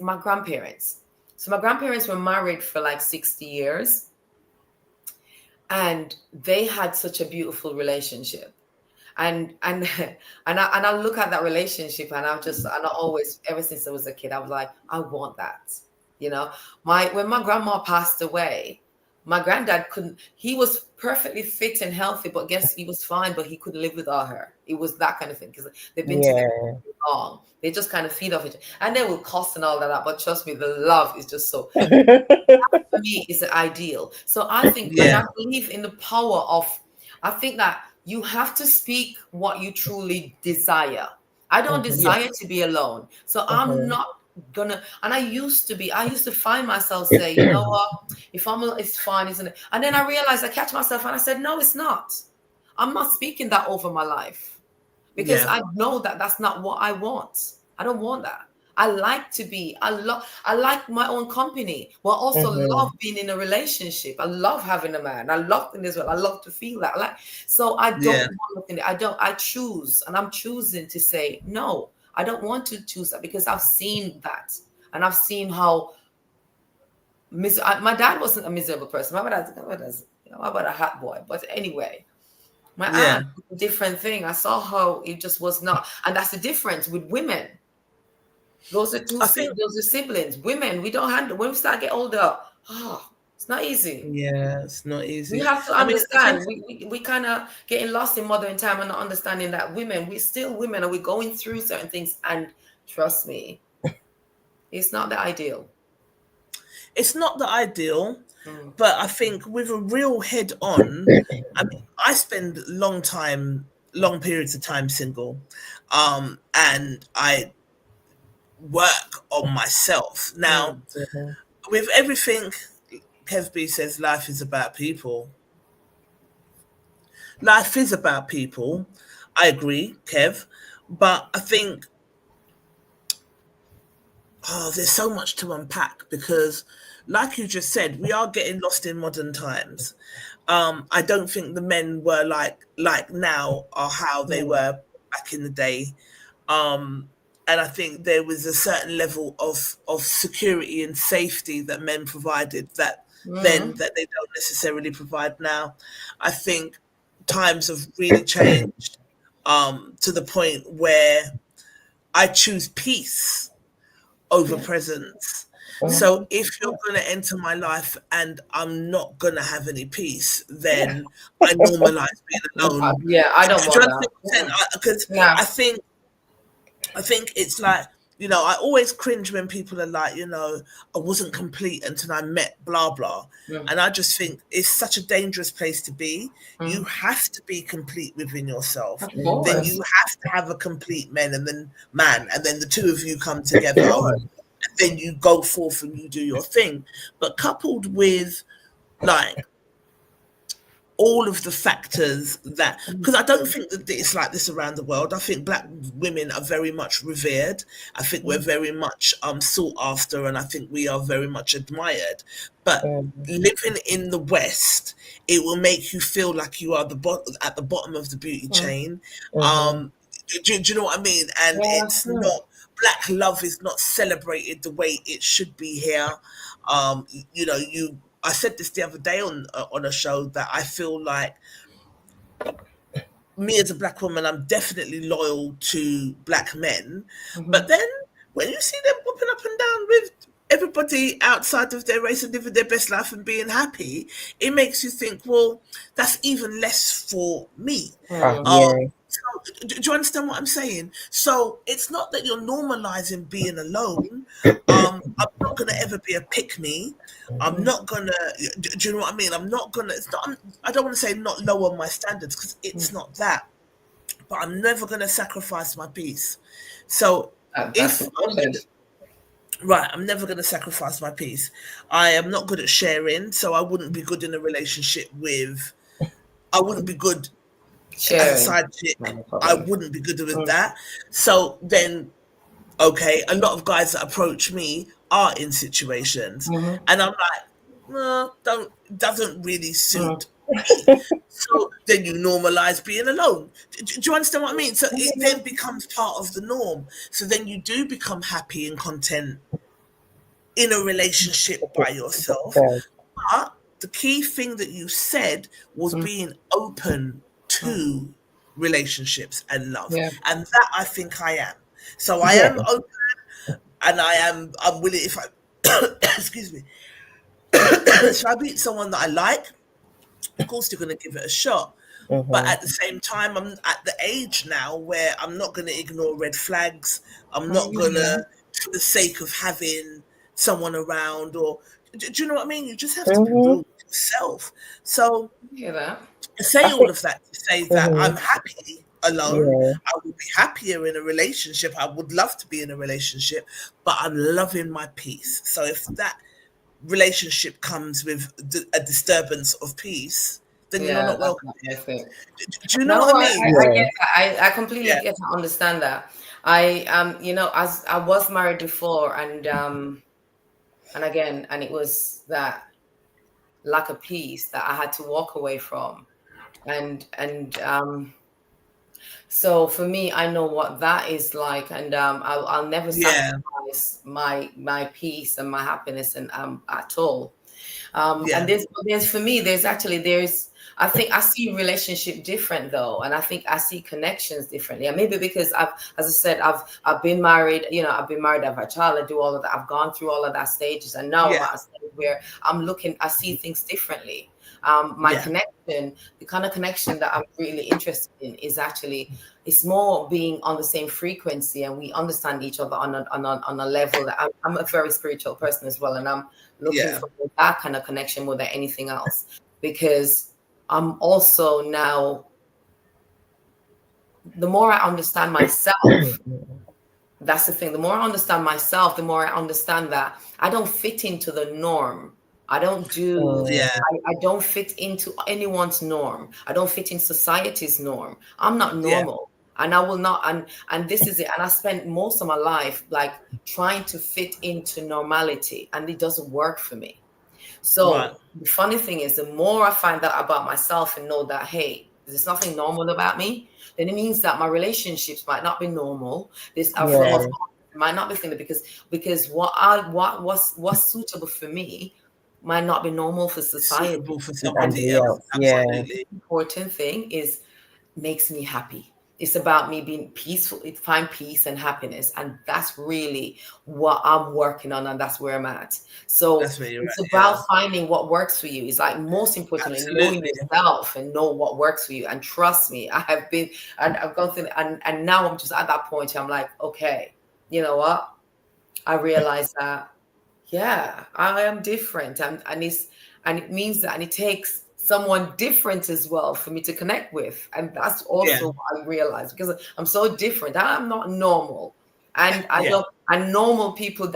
my grandparents. So my grandparents were married for like 60 years. And they had such a beautiful relationship, and I look at that relationship, and I always, ever since I was a kid, I was like, I want that. When my grandma passed away, my granddad he was perfectly fit and healthy, but he was fine, but he couldn't live without her. It was that kind of thing, because they've been together for too long. They just kind of feed off each other, and they will cuss and all that. But trust me, the love is just so. That for me is the ideal. So I think, and I believe in the power of. I think that you have to speak what you truly desire. I don't desire to be alone, so I'm not gonna. And I used to find myself say, you know what, it's fine, isn't it? And then I realized, I catch myself and I said, no, it's not. I'm not speaking that over my life, because I know that that's not what I want. I don't want that. I like my own company, but also love being in a relationship. I love having a man. I love in this way. I love to feel that. So I don't want nothing. I choose, and I'm choosing to say no. I don't want to choose that, because I've seen that, and I've seen how my dad wasn't a miserable person. My dad about a hot boy, but anyway, my aunt, different thing. I saw how it just was not, and that's the difference with women. Those are those are siblings. Women, we don't handle. When we start to get older, it's not easy. Yeah, it's not easy. We have to understand. We kind of getting lost in modern time and not understanding that we're still women, and we're going through certain things. And trust me, it's not the ideal. It's not the ideal, but I think with a real head on, I mean, I spend long periods of time single, and I work on myself. Now, with everything, Kev B says life is about people. life is about people. I agree, Kev, but I think there's so much to unpack because, like you just said, we are getting lost in modern times. I don't think the men were like now or how they were back in the day. And I think there was a certain level of security and safety that men provided that then that they don't necessarily provide now. I think times have really changed to the point where I choose peace over presence. So if you're going to enter my life and I'm not going to have any peace, then I normalize being alone. Yeah, I don't want that. Because I think it's like, I always cringe when people are like, I wasn't complete until I met blah, blah. And I just think it's such a dangerous place to be. You have to be complete within yourself. Then you have to have a complete man, and then the two of you come together. And then you go forth and you do your thing. But coupled with like all of the factors that, because I don't think that it's like this around the world. I think black women are very much revered. I think we're very much sought after, and I think we are very much admired. But living in the West, it will make you feel like you are at the bottom of the beauty chain. Do you know what I mean? And it's not, black love is not celebrated the way it should be here. I said this the other day on a show that I feel like me as a black woman, I'm definitely loyal to black men. But then when you see them whooping up and down with everybody outside of their race and living their best life and being happy, it makes you think, well, that's even less for me. So, do you understand what I'm saying? So it's not that you're normalizing being alone. I'm not going to ever be a pick-me. I'm not going to, do you know what I mean? I'm not going to, I don't want to say not lower my standards because it's not that. But I'm never going to sacrifice my peace. So I'm never going to sacrifice my peace. I am not good at sharing, so I wouldn't be good in a relationship I wouldn't be good as a side chick. I wouldn't be good with that. So then, okay, a lot of guys that approach me are in situations, and I'm like, no, doesn't really suit me. So then you normalize being alone. Do you understand what I mean? So it then becomes part of the norm. So then you do become happy and content in a relationship by yourself. But the key thing that you said was being open to relationships and love, and that I think I am. So I am open, and I'm willing. If I excuse me, if I meet someone that I like, of course you're going to give it a shot. But at the same time, I'm at the age now where I'm not going to ignore red flags. I'm not going to, for the sake of having someone around, or do you know what I mean? You just have to be real with yourself. So I say all of that to say that I'm happy alone. I would be happier in a relationship. I would love to be in a relationship, but I'm loving my peace. So if that relationship comes with a disturbance of peace, then you're not welcome. Do you know what I mean? I completely get to understand that. As I was married before, and it was that lack of peace that I had to walk away from, and so for me, I know what that is like, and I'll never sacrifice my peace and my happiness and at all. And there's for me, I think I see relationship different though, and I think I see connections differently. And maybe because I've been married, I've had a child, I do all of that, I've gone through all of that stages, and now I'm at a stage where I see things differently. Connection, the kind of connection that I'm really interested in is actually, it's more being on the same frequency, and we understand each other on a level that I'm a very spiritual person as well, and I'm looking for that kind of connection more than anything else, because I'm also now, the more I understand myself, that's the thing. The more I understand myself, the more I understand that I don't fit into the norm I don't do, Yeah. I don't fit into anyone's norm. I don't fit in society's norm. I'm not normal. And I will not, and this is it. And I spent most of my life like trying to fit into normality, and it doesn't work for me. So the funny thing is, the more I find that about myself and know that, hey, there's nothing normal about me, then it means that my relationships might not be normal. This might not be thing because what's suitable for me might not be normal for society. Suitable for somebody else. Absolutely. The important thing is makes me happy. It's about me being peaceful, find peace and happiness. And that's really what I'm working on, and that's where I'm at. So it's about finding what works for you. It's like most importantly, knowing yourself and know what works for you. And trust me, I have been, and I've gone through, and now I'm just at that point. I'm like, okay, you know what? I realize that, yeah, I am different. And it means that, and it takes someone different as well for me to connect with. And that's also what I realized, because I'm so different. I'm not normal. And and normal people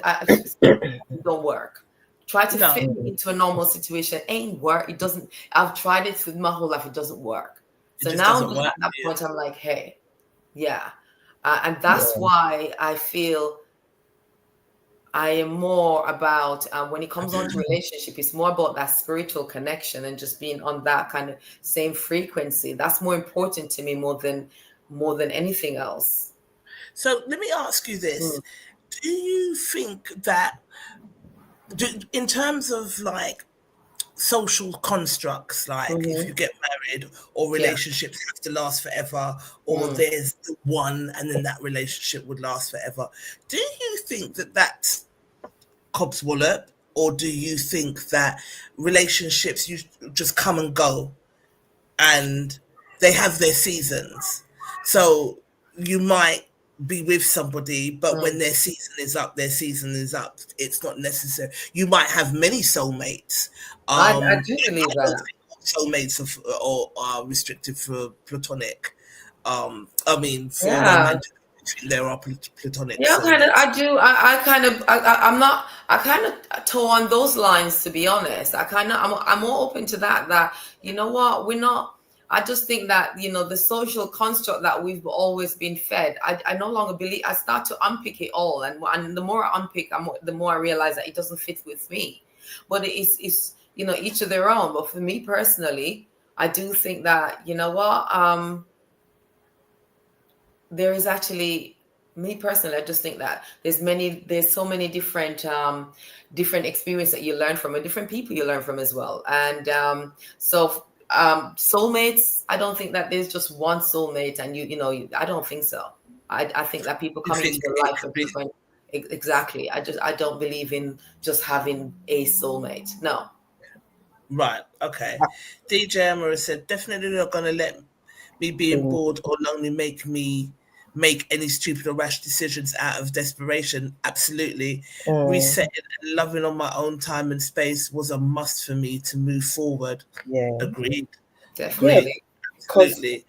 don't work. Try to fit me into a normal situation. Ain't work. It doesn't. I've tried it with my whole life. It doesn't work. So now at that point, I'm like, hey, yeah. And that's why I feel I am more about, when it comes on to relationship, it's more about that spiritual connection and just being on that kind of same frequency. That's more important to me more than anything else. So let me ask you this. Do you think that in terms of like social constructs, like if you get married or relationships have to last forever, or there's the one and then that relationship would last forever, do you think that that's Cobb's wallop, or do you think that relationships you just come and go and they have their seasons? So you might be with somebody, but when their season is up, their season is up. It's not necessary. You might have many soulmates. I do believe that soulmates are restricted for platonic. I mean, for romantic, there are platonic. Yeah, kind of. I do. I'm not. I kind of toe on those lines, to be honest. I'm more open to that. That, you know what, we're not. I just think that, you know, the social construct that we've always been fed, I no longer believe. I start to unpick it all, and the more I unpick, the more I realize that it doesn't fit with me. But it's you know, each of their own. But for me personally, I do think that, you know what, there is actually, me personally, I just think that there's so many different experiences that you learn from, and different people you learn from as well. And soulmates, I don't think that there's just one soulmate, and you know, I don't think so. I think that people come into your life for different. Exactly. I don't believe in just having a soulmate. No. Right. Okay. DJ Amara said, definitely not going to let me being bored or lonely make me make any stupid or rash decisions out of desperation. Absolutely. Resetting and loving on my own time and space was a must for me to move forward. Agreed. Definitely. Absolutely.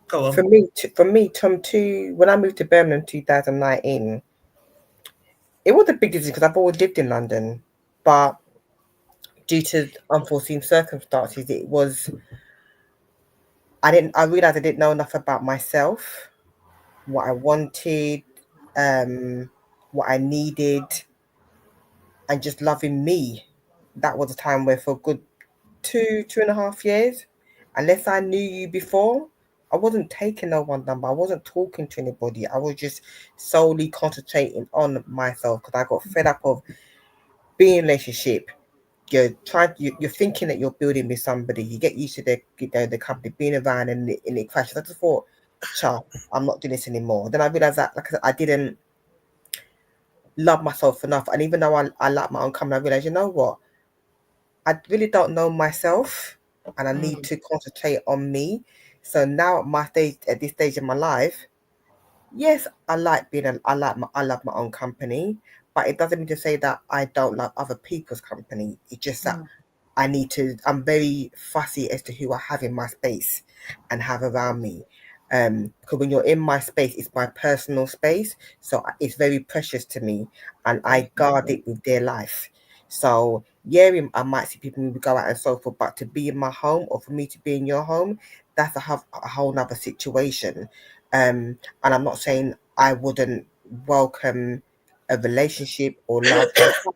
Go on. For me, Tom, too, when I moved to Birmingham in 2019, it was a big decision because I've always lived in London, but due to unforeseen circumstances, it was, I realized I didn't know enough about myself, what I wanted, what I needed, and just loving me. That was a time where for a good 2.5 years, unless I knew you before, I wasn't taking no one number. I wasn't talking to anybody. I was just solely concentrating on myself because I got fed up of being in a relationship. You're thinking that you're building with somebody. You get used to the company being around, and it crashes. I just thought, child, I'm not doing this anymore. Then I realized that, like I said, I didn't love myself enough. And even though I like my own company, I realized, you know what? I really don't know myself, and I need to concentrate on me. So now at this stage in my life, yes, I love my own company, but it doesn't mean to say that I don't love other people's company. It's just that I'm very fussy as to who I have in my space and have around me. Because when you're in my space, it's my personal space. So it's very precious to me, and I guard it with dear life. So I might see people when we go out and so forth, but to be in my home or for me to be in your home, that's a whole nother situation. And I'm not saying I wouldn't welcome a relationship or love. Of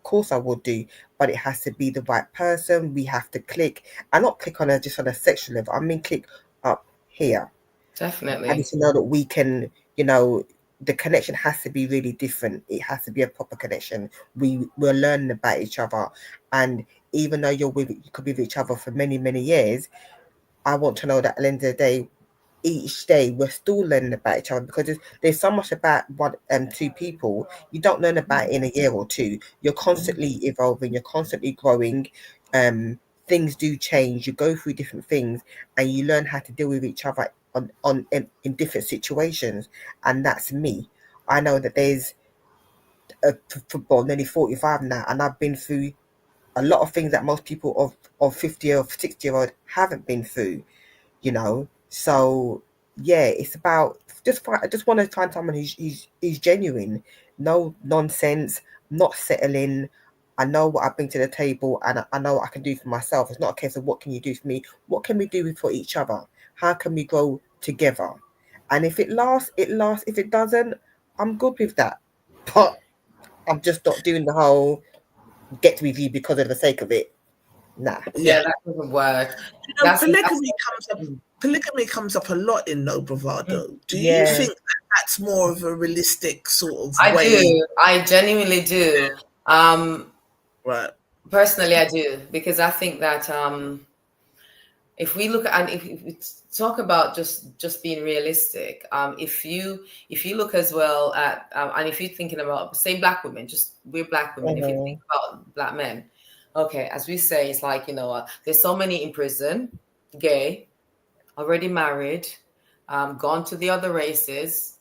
course I would do, but it has to be the right person. We have to click, and not click on just on a sexual level. I mean, click up here. Definitely. I need to know that we can, the connection has to be really different. It has to be a proper connection. We're learning about each other, and even though you could be with each other for many, many years, I want to know that at the end of the day, each day we're still learning about each other, because there's so much about two people you don't learn about in a year or two. You're constantly evolving, you're constantly growing. Things do change, you go through different things, and you learn how to deal with each other in different situations. And that's me. I know that there's a football nearly 45 now, and I've been through a lot of things that most people of 50 or 60-year-old haven't been through. So yeah, it's about I just want to find someone who's genuine, no nonsense, not settling. I know what I bring to the table, and I know what I can do for myself. It's not a case of what can you do for me, what can we do for each other, how can we grow together. And if it lasts, it lasts. If it doesn't, I'm good with that. But I'm just not doing the whole get with you because of the sake of it. Nah. Yeah, that doesn't work. Polygamy comes up a lot in No Bravado. Do you think that's more of a realistic sort of way? do. I genuinely do. Right. Personally, I do, because I think that if we look at, and if we talk about just being realistic, if you look as well at, and if you're thinking about, say, Black women, we're Black women. If you think about Black men, okay, as we say, it's like, there's so many in prison, gay, already married, gone to the other races.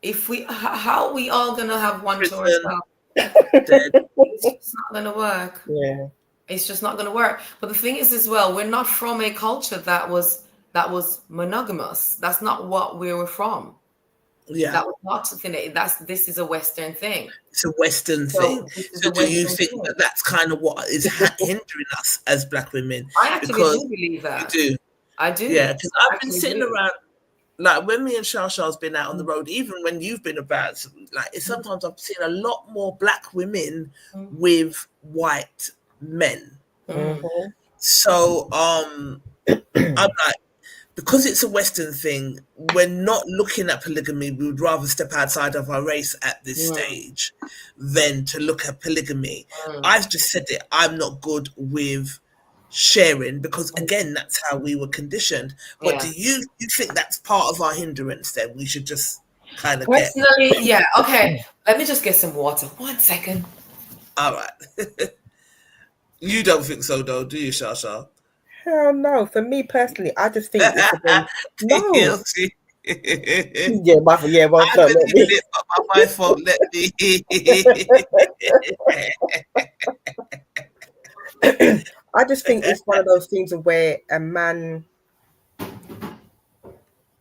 If how are we all gonna have one to ourselves? It's not gonna work. Yeah. It's just not gonna work. But the thing is, as well, we're not from a culture that was monogamous. That's not what we were from. Yeah. That was not something this is a Western thing. It's a Western thing. So do you think that that's kind of what is hindering us as Black women? I actually do believe that. You do? I do. Yeah, because I've been sitting around, like when me and Shasha's been out on the road, even when you've been about, like sometimes I've seen a lot more Black women with white men. So I'm like, because it's a Western thing, we're not looking at polygamy. We would rather step outside of our race at this stage than to look at polygamy. I've just said it. I'm not good with sharing because, again, that's how we were conditioned. But do you think that's part of our hindrance then? We should just kind of personally, yeah. Okay, let me just get some water. 1 second. All right. You don't think so, though, do you, Shasha? Hell no. For me personally, I just think it's no. Guilty. Well, so let me. My fault. Let me. I just think it's one of those things where a man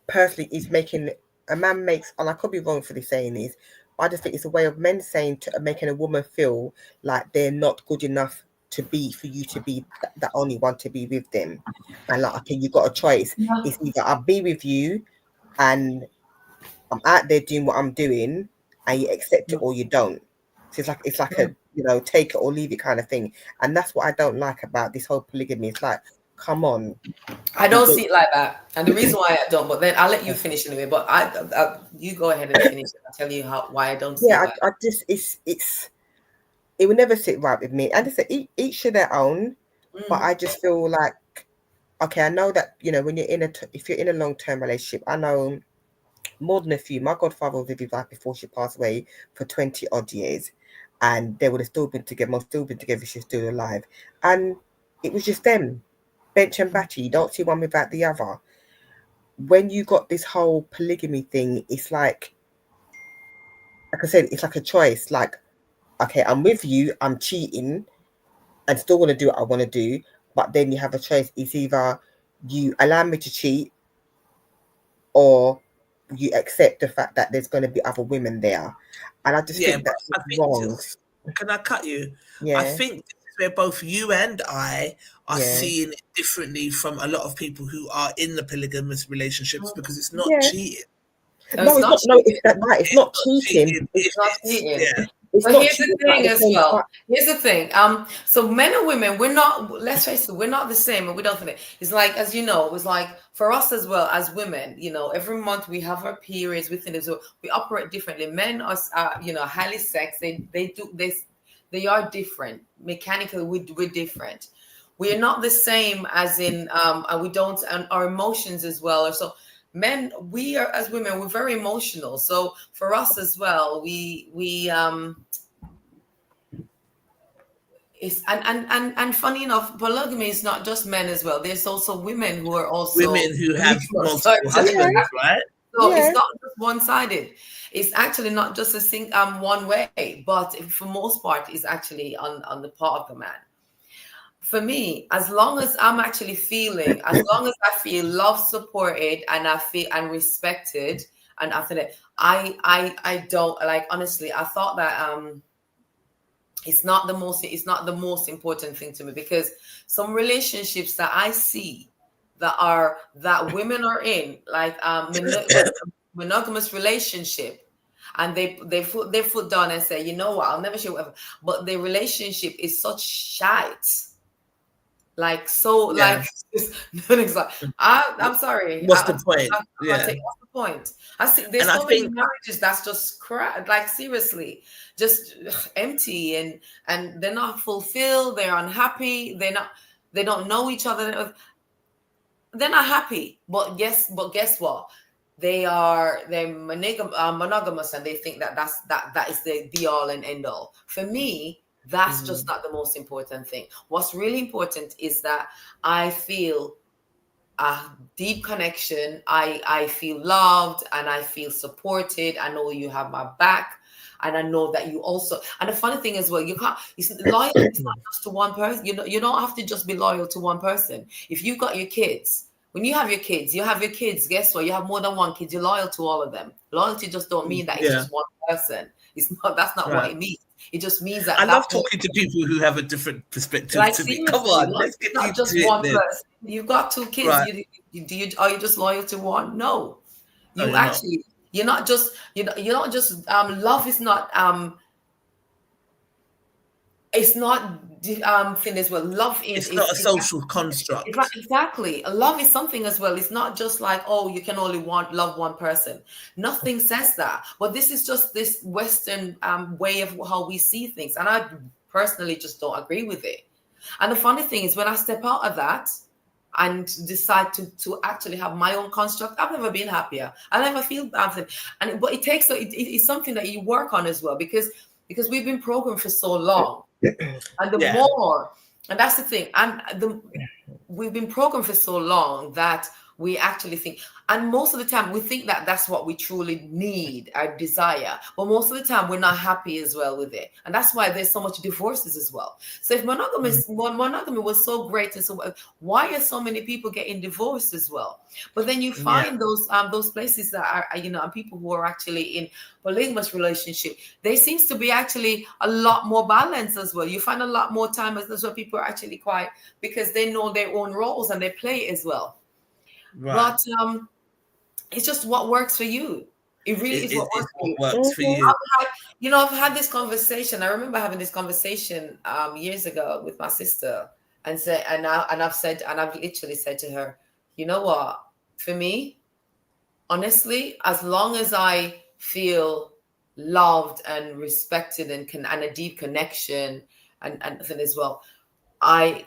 personally is making and I could be wrong for this saying this, but I just think it's a way of men saying making a woman feel like they're not good enough for you to be the only one to be with them. And like, okay, you got a choice. It's either I'll be with you and I'm out there doing what I'm doing and you accept it or you don't. So it's like a take it or leave it kind of thing. And that's what I don't like about this whole polygamy. It's like, come on. I don't see it like that. And the reason why I don't, but then I'll let you finish anyway, but I you go ahead and finish it. I'll tell you why I don't see it. Yeah, I just it will never sit right with me. And it's each to their own. But I just feel like, okay, I know that, when you're if you're in a long-term relationship, I know more than a few. My godfather was with his wife before she passed away for 20 odd years. And they would have still been together, if she's still alive. And it was just them, bench and batty. You don't see one without the other. When you got this whole polygamy thing, it's like I said, it's like a choice. Like, okay, I'm with you, I'm cheating, and still want to do what I want to do. But then you have a choice. It's either you allow me to cheat or you accept the fact that there's going to be other women there. And I just think that's wrong. can I cut you? Yeah. I think this is where both you and I are Yeah. seeing it differently from a lot of people who are in the polygamous relationships, because it's not Yeah. cheating. No, it's not. No, it's that right. It's not cheating. It's not cheating. Yeah. It's But not here's the cheating, thing but at as the same well. time- Here's the thing. So men and women, we're not. Let's face it, we're not the same, and we don't think it. It's like, as you know, it's like for us as well as women. You know, every month we have our periods. We think so we operate differently. Men are, you know, highly sex. They are different. Mechanically, we're different. We are not the same as in, and we don't, and our emotions as well. Or so. Men, we are, as women, we're very emotional. So for us as well, it's and funny enough, polygamy is not just men as well. There's also women who are also Women who have multiple So husbands, right? it's not just one-sided. It's actually not just one way, but for most part, it's actually on the part of the man. For me, as long as I'm actually feeling, as long as I feel loved, supported, and I feel and respected, and after that, I don't like, honestly, I thought that it's not the most important thing to me, because some relationships that I see that women are in, like monogamous relationship, and they put their foot down and say, you know what, I'll never share whatever, but their relationship is such shite. Like, so, Yeah. like, I'm sorry. What's the point? What's the point? I see there's so many marriages that's just crap. Like, seriously, just empty, and they're not fulfilled. They're unhappy. They don't know each other. They're not happy. But guess what? They're monogamous, and they think that is the be all and end all. For me, that's just not the most important thing. What's really important is that I feel a deep connection. I feel loved, and I feel supported. I know you have my back, and I know that you also. And the funny thing as well, loyalty is not just to one person. You don't have to just be loyal to one person. If you've got your kids, when you have your kids, guess what? You have more than one kid. You're loyal to all of them. Loyalty just don't mean that it's just one person. It's not. That's not what it means. It just means that I love talking to people who have a different perspective to me. Come on, let's get not just one person. You've got two kids. Right. Are you just loyal to one? No. You're not just love is not it's not thing as well. Love is not a social construct. Exactly. Love is something as well. It's not just like, oh, you can only love one person. Nothing says that. But this is just this Western way of how we see things. And I personally just don't agree with it. And the funny thing is, when I step out of that and decide to actually have my own construct, I've never been happier. I never feel bad. But it takes it's something that you work on as well, because we've been programmed for so long. And the more, and that's the thing, we've been programmed for so long that we actually think, and most of the time we think that that's what we truly need, our desire, but most of the time we're not happy as well with it, and that's why there's so much divorces as well. So if monogamy was so great, and so why are so many people getting divorced as well? But then you find those places that are, and people who are actually in polygamous relationship, there seems to be actually a lot more balance as well. You find a lot more time as well. People are actually quiet because they know their own roles and they play it as well. Right. But it's just what works for you. It really is what works for you. I've had this conversation. I remember having this conversation years ago with my sister, and I've literally said to her, you know what? For me, honestly, as long as I feel loved and respected and a deep connection and thing as well, I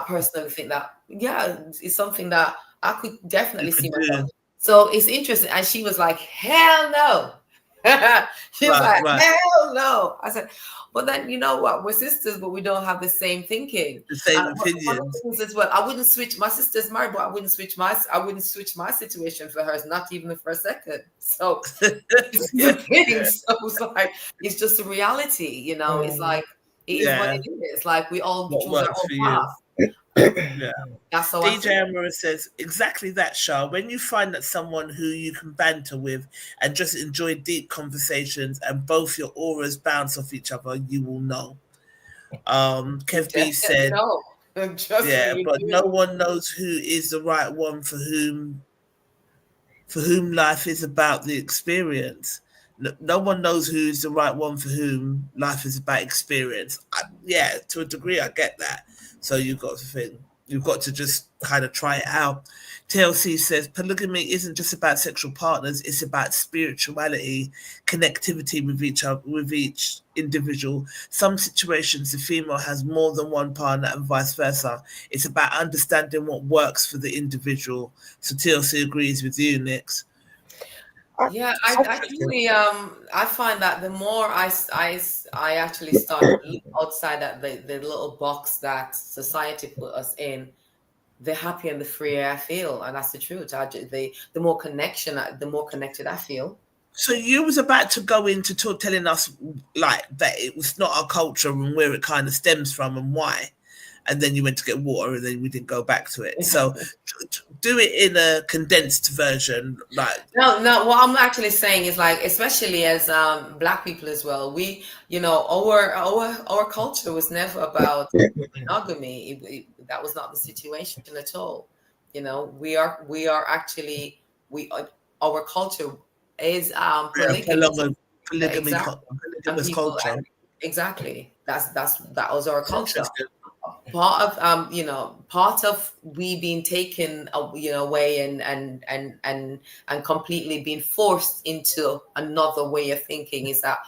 personally think that it's something that I could definitely see myself. So it's interesting. And she was like, hell no. She was hell no. I said, but then you know what? We're sisters, but we don't have the same thinking. The same opinions. As well. I wouldn't switch. My sister's married, but I wouldn't switch my situation for hers, not even for a second. So it's the thing. So it's like, it's just a reality, It's like, it is what it is. Like, we all choose our own path. Yeah. That's how DJ Amara says exactly that, Shah. When you find that someone who you can banter with and just enjoy deep conversations and both your auras bounce off each other, you will know. Kev B said, no. yeah, but no one knows who is the right one for whom life is about the experience. No one knows who is the right one for whom life is about experience. Yeah, to a degree, I get that. So you've got to think. You've got to just kind of try it out. TLC says polygamy isn't just about sexual partners; it's about spirituality, connectivity with each individual. Some situations, the female has more than one partner, and vice versa. It's about understanding what works for the individual. So TLC agrees with you, Nix. Yeah, I actually I find that the more I actually start to look outside that the little box that society put us in, the happier and the freer I feel, and that's the truth. The more connected I feel. So you was about to go into telling us like that it was not our culture and where it kind of stems from and why, and then you went to get water and then we didn't go back to it. So do it in a condensed version. Like no, what I'm actually saying is like, especially as Black people as well, we, our culture was never about monogamy. That was not the situation at all. We are actually our culture is polygamy. polygamous culture. Exactly. That was our culture. Part of we being taken away and completely being forced into another way of thinking is that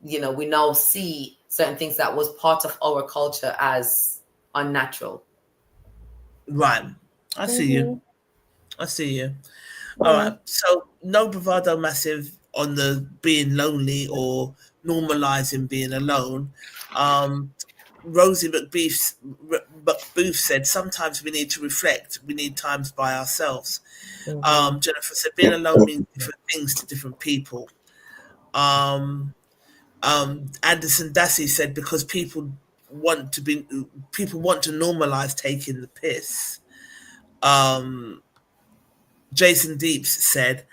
we now see certain things that was part of our culture as unnatural. Right. I see you. All right. So no bravado massive on the being lonely or normalizing being alone. Rosie McBooth said sometimes we need to reflect. We need times by ourselves. Jennifer said being alone means different things to different people. Anderson Dassey said because people want to normalize taking the piss. Jason Deeps said,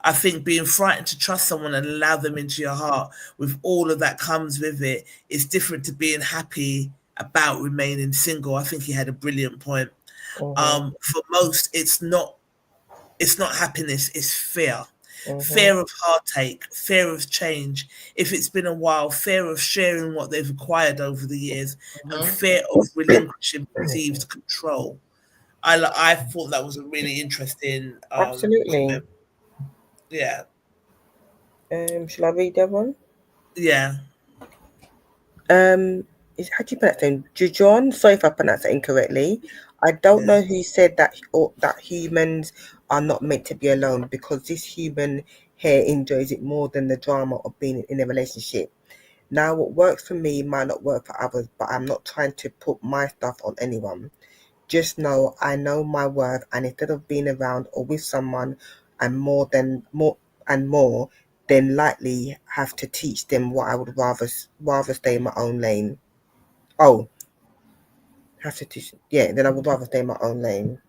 I think being frightened to trust someone and allow them into your heart with all of that comes with it is different to being happy about remaining single. I think he had a brilliant point. For most, it's not happiness, it's fear. Fear of heartache, fear of change. If it's been a while, fear of sharing what they've acquired over the years, and fear of relinquishing perceived control. I thought that was a really interesting absolutely comment. Yeah. Shall I read that one? Yeah. How do you pronounce it? Jujon? Sorry if I pronounced it incorrectly. I don't know who said that that humans are not meant to be alone because this human here enjoys it more than the drama of being in a relationship. Now, what works for me might not work for others, but I'm not trying to put my stuff on anyone. Just know I know my worth, and instead of being around or with someone and more, then likely have to teach them what I would rather stay in my own lane. Oh, have to teach. Yeah, then I would rather stay in my own lane.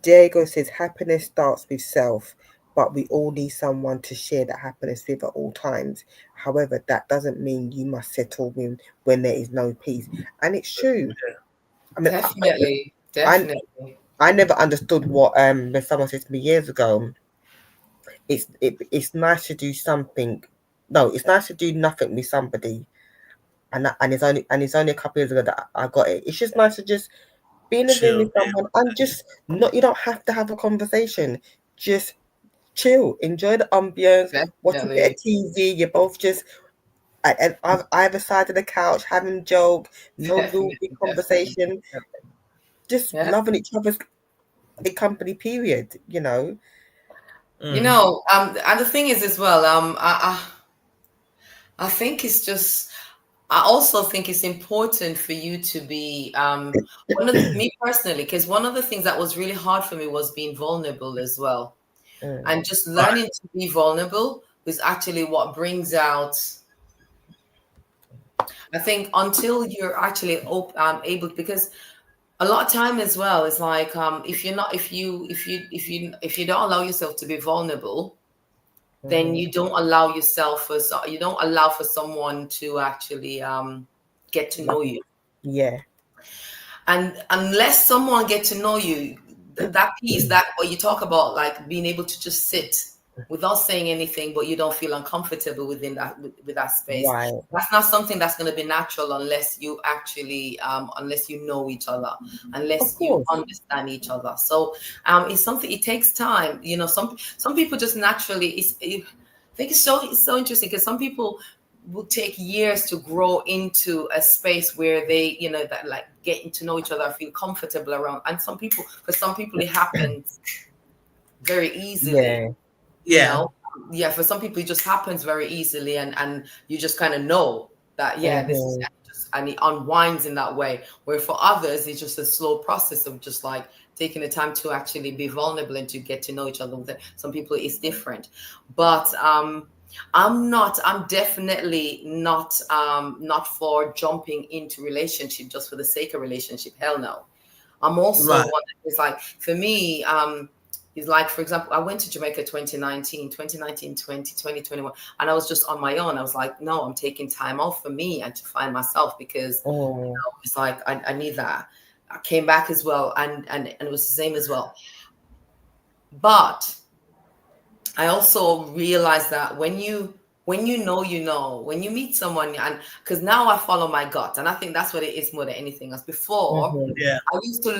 Diego says happiness starts with self, but we all need someone to share that happiness with at all times. However, that doesn't mean you must settle when there is no peace. And it's true. I mean, Definitely. I never understood what when someone said to me years ago, it's nice to do something. No, it's nice to do nothing with somebody. And it's only a couple years ago that I got it. It's just nice to just be in a room with someone and just not. You don't have to have a conversation. Just chill, enjoy the ambience, watch a bit of TV. You're both just at either side of the couch having joke, no real big conversation, just loving each other's company. Period. And the thing is as well, I think it's just. I also think it's important for you to be me personally, because one of the things that was really hard for me was being vulnerable as well, and just learning to be vulnerable was actually what brings out I think until you're actually able, because a lot of time as well is like if you don't allow yourself to be vulnerable, then you don't allow yourself you don't allow for someone to actually get to know you. Yeah. And unless someone get to know you, that piece, that what you talk about, like being able to just sit without saying anything, but you don't feel uncomfortable within that with that space. Right. That's not something that's going to be natural unless you actually unless you know each other, unless you understand each other. So it's something, it takes time. You know, some people just naturally I think it's so interesting because some people will take years to grow into a space where they, you know, that like getting to know each other, feel comfortable around. And for some people it happens very easily. You know, for some people it just happens very easily, and you just kind of know that this is and it unwinds in that way. Where for others it's just a slow process of just like taking the time to actually be vulnerable and to get to know each other. Some people it's different, but I'm definitely not for jumping into relationship just for the sake of relationship. Hell no. I'm also one that is like, for me, is like, for example, I went to Jamaica 2019, 2021, and I was just on my own. I was like, no, I'm taking time off for me and to find myself, because you know, it's like I need that. I came back as well, and it was the same as well. But I also realized that when you know, when you meet someone, and because now I follow my gut, and I think that's what it is more than anything else. Before, I used to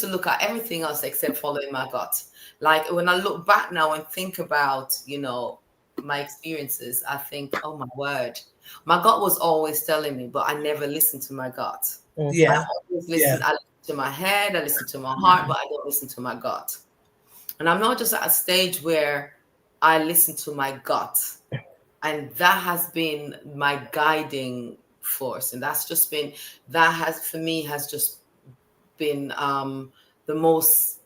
look at everything else except following my gut. Like when I look back now and think about, you know, my experiences, I think, oh my word, my gut was always telling me, but I never listened to my gut. I always listen. I listen to my head, I listen to my heart, but I don't listen to my gut. And I'm not just at a stage where I listen to my gut. And that has been my guiding force. And that's just been, for me, has just been the most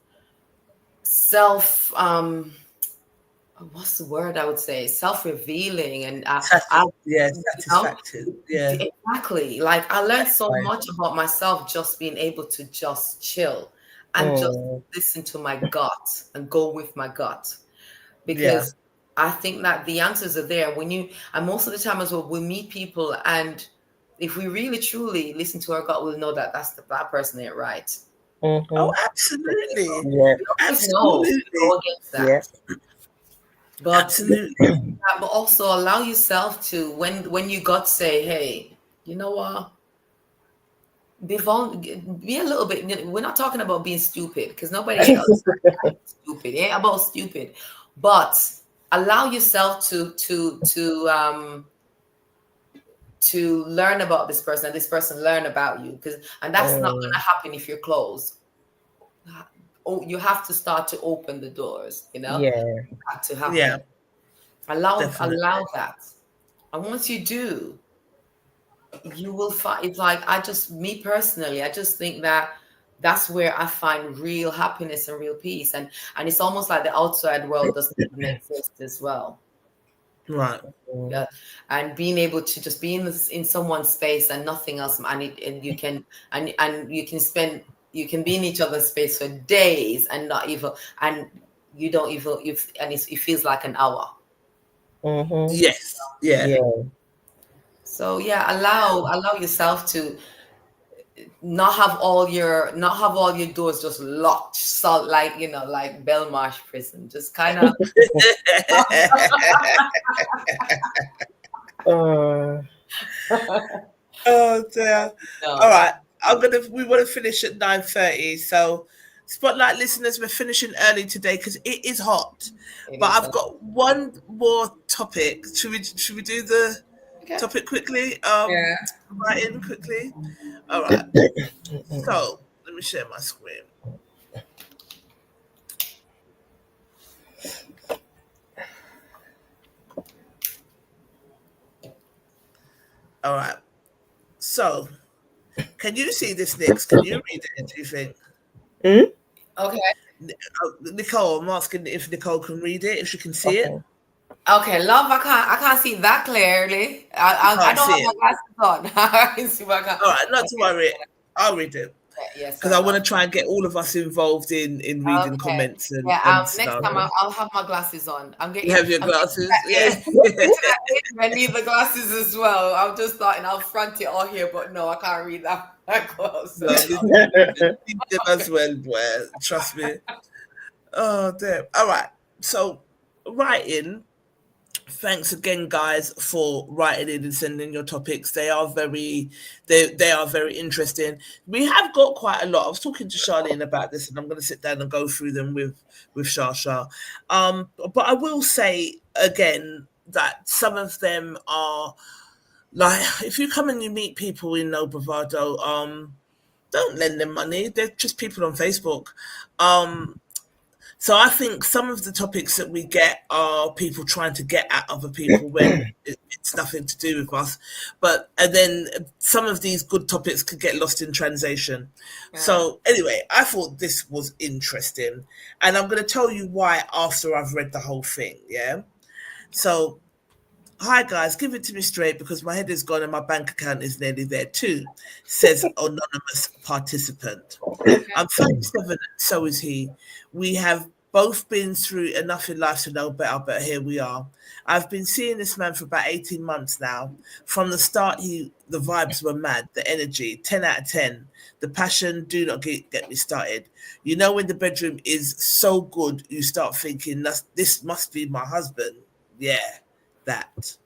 what's the word I would say? Self-revealing and satisfaction. Exactly. Like I learned so much about myself just being able to just chill and just listen to my gut and go with my gut. Because I think that the answers are there and most of the time as well, we meet people, and if we really truly listen to our gut, we'll know that that person ain't right. Oh, absolutely. Absolutely. Go against that. But, absolutely. But also allow yourself to, when you gut say, hey, you know what? Be a little bit. We're not talking about being stupid, because nobody else is stupid. It ain't about stupid. But allow yourself to learn about this person, and this person learn about you, and that's not going to happen if you're closed. You have to start to open the doors, you know. That to happen. Allow that, and once you do, you will find, it's like, me personally, I just think that that's where I find real happiness and real peace, and it's almost like the outside world doesn't even exist as well. Right. Yeah. And being able to just be in someone's space and nothing else, and you can be in each other's space for days and not even, and you don't even, and it feels like an hour. Yes. Yeah. So allow yourself to not have all your doors just locked, so like, you know, like Belmarsh prison, just kind of oh dear. No. All right, we want to finish at 9:30, so Spotlight listeners, we're finishing early today because it is hot. But I've got one more topic. Should we do the topic quickly? Right in quickly. All right. So let me share my screen. All right. So, can you see this, Nix? Can you read it? Do you think? Okay. Nicole, I'm asking if Nicole can read it, if she can see it. Okay, love. I can't see that clearly. I don't have my glasses on. I can see my glasses. All right, not to worry. I'll read it. Yes, because I want to try and get all of us involved in reading comments and next time I'll have my glasses on. I'm getting. You have your glasses. Yeah. I need the glasses as well. I'm just starting. I'll front it all here, but no, I can't read that close. No, need them as well, boy. Trust me. Oh damn! All right. So, writing. Thanks again, guys, for writing in and sending your topics. They are very interesting. We have got quite a lot. I was talking to Charlene about this, and I'm going to sit down and go through them with Shah. But I will say again that some of them are like, if you come and you meet people in No Bravado, don't lend them money. They're just people on Facebook. So I think some of the topics that we get are people trying to get at other people when it's nothing to do with us. And then some of these good topics could get lost in translation. Yeah. So anyway, I thought this was interesting. And I'm going to tell you why after I've read the whole thing, yeah? So, hi guys, give it to me straight because my head is gone and my bank account is nearly there too, says anonymous participant. I'm 37, so is he. We have both been through enough in life to know better, but here we are. I've been seeing this man for about 18 months now. From the start, the vibes were mad, the energy, 10 out of 10. The passion, do not get me started. You know when the bedroom is so good, you start thinking, this must be my husband. Yeah, that.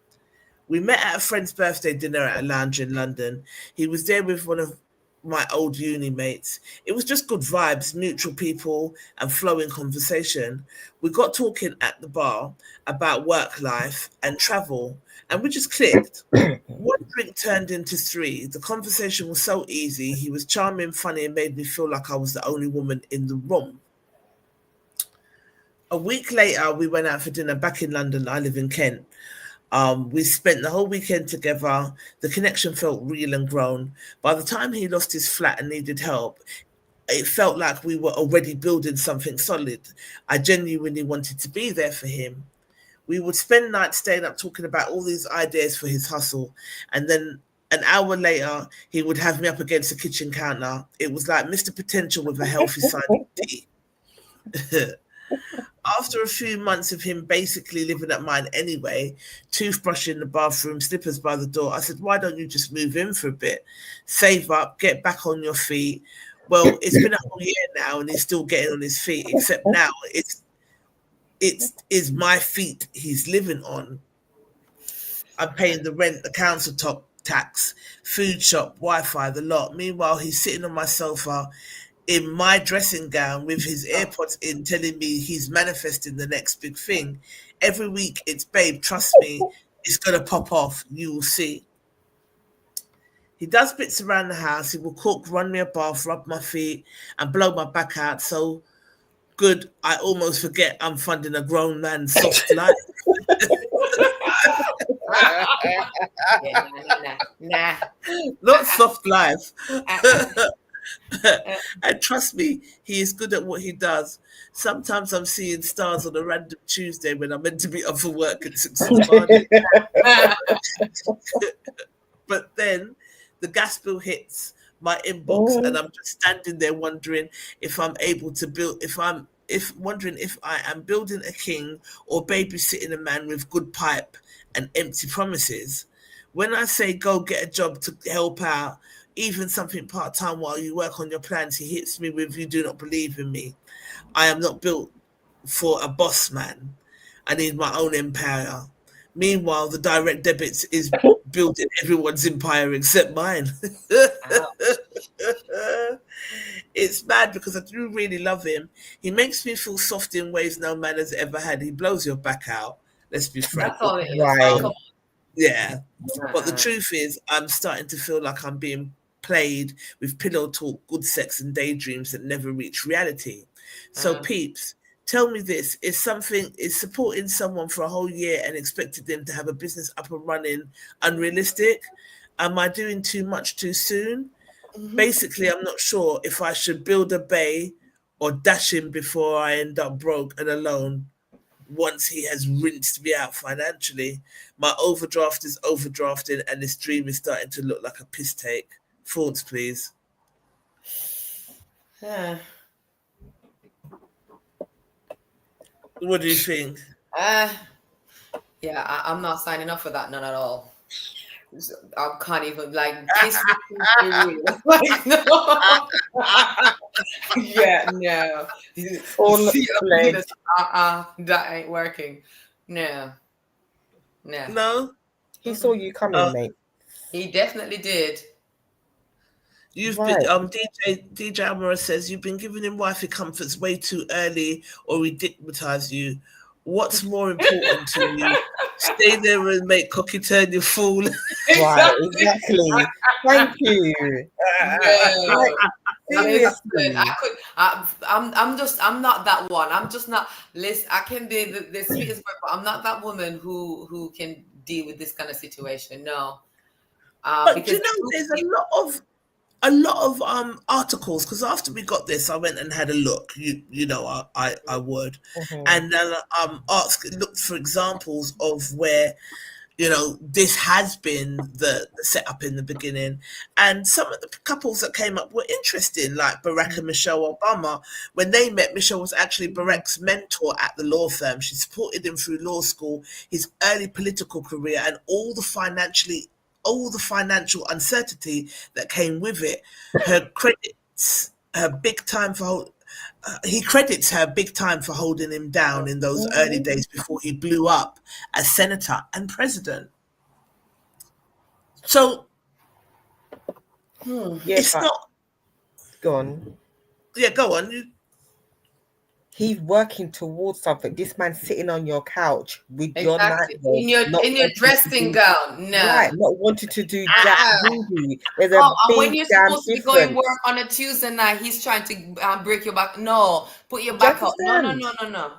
We met at a friend's birthday dinner at a lounge in London. He was there with one of my old uni mates. It was just good vibes, mutual people, and flowing conversation. We got talking at the bar about work life and travel, and we just clicked. One drink turned into three. The conversation was so easy. He was charming, funny, and made me feel like I was the only woman in the room. A week later, we went out for dinner back in London. I live in Kent. We spent the whole weekend together. The connection felt real and grown. By the time he lost his flat and needed help, it felt like we were already building something solid. I genuinely wanted to be there for him. We would spend nights staying up talking about all these ideas for his hustle. And then an hour later, he would have me up against the kitchen counter. It was like Mr. Potential with a healthy side of tea. After a few months of him basically living at mine anyway, toothbrush in the bathroom, slippers by the door, I said, why don't you just move in for a bit? Save up, get back on your feet. Well, it's been a whole year now and he's still getting on his feet, except now it's my feet he's living on. I'm paying the rent, the council tax, food shop, Wi-Fi, the lot. Meanwhile, he's sitting on my sofa in my dressing gown with his AirPods in, telling me he's manifesting the next big thing. Every week it's, babe, trust me, it's going to pop off. You will see. He does bits around the house. He will cook, run me a bath, rub my feet and blow my back out. So good, I almost forget I'm funding a grown man's soft life. Nah. Not soft life. And trust me, he is good at what he does. Sometimes I'm seeing stars on a random Tuesday when I'm meant to be off for work at 6 in the morning. But then the gas bill hits my inbox and I'm just standing there wondering if I'm able to build, wondering if I am building a king or babysitting a man with good pipe and empty promises. When I say go get a job to help out, even something part-time while you work on your plans, he hits me with, you do not believe in me. I am not built for a boss man. I need my own empire. Meanwhile, the direct debits is building everyone's empire except mine. It's bad because I do really love him. He makes me feel soft in ways no man has ever had. He blows your back out. Let's be frank. That's all it is. Right. Yeah. But the truth is, I'm starting to feel like I'm being played with pillow talk, good sex and daydreams that never reach reality. So peeps, tell me this, is supporting someone for a whole year and expecting them to have a business up and running unrealistic? Am I doing too much too soon? Basically, I'm not sure if I should build a bay or dash in before I end up broke and alone. once he has rinsed me out financially. My overdraft is overdrafting, and this dream is starting to look like a piss take. Thoughts, please. Yeah. What do you think? Yeah, I'm not signing up for that, none at all. I can't even kiss me. Like, no. Yeah, no. That ain't working. No. No. He saw you coming, mate. He definitely did. You've been DJ Amora says you've been giving him wifey comforts way too early, or he dickmatized you. What's more important to you? Stay there and make cocky turn you fool. Right, exactly. Thank you. Seriously. I'm not that one. I'm just not. Listen, I can be the sweetest boy, but I'm not that woman who can deal with this kind of situation. No. But because there's a lot of articles, because after we got this, I went and had a look. I would, and then looked for examples of where this has been the setup in the beginning, and some of the couples that came up were interesting, like Barack and Michelle Obama. When they met, Michelle was actually Barack's mentor at the law firm. She supported him through law school, his early political career, and all the financial uncertainty that came with it. He credits her big time for holding him down in those early days before he blew up as senator and president. So it's not. Go on. Yeah, go on. He's working towards something. This man's sitting on your couch with your in your dressing gown. No, right, not wanting to do that. There's a big when you're supposed to be going work on a Tuesday night, he's trying to break your back. No, put your back up. No.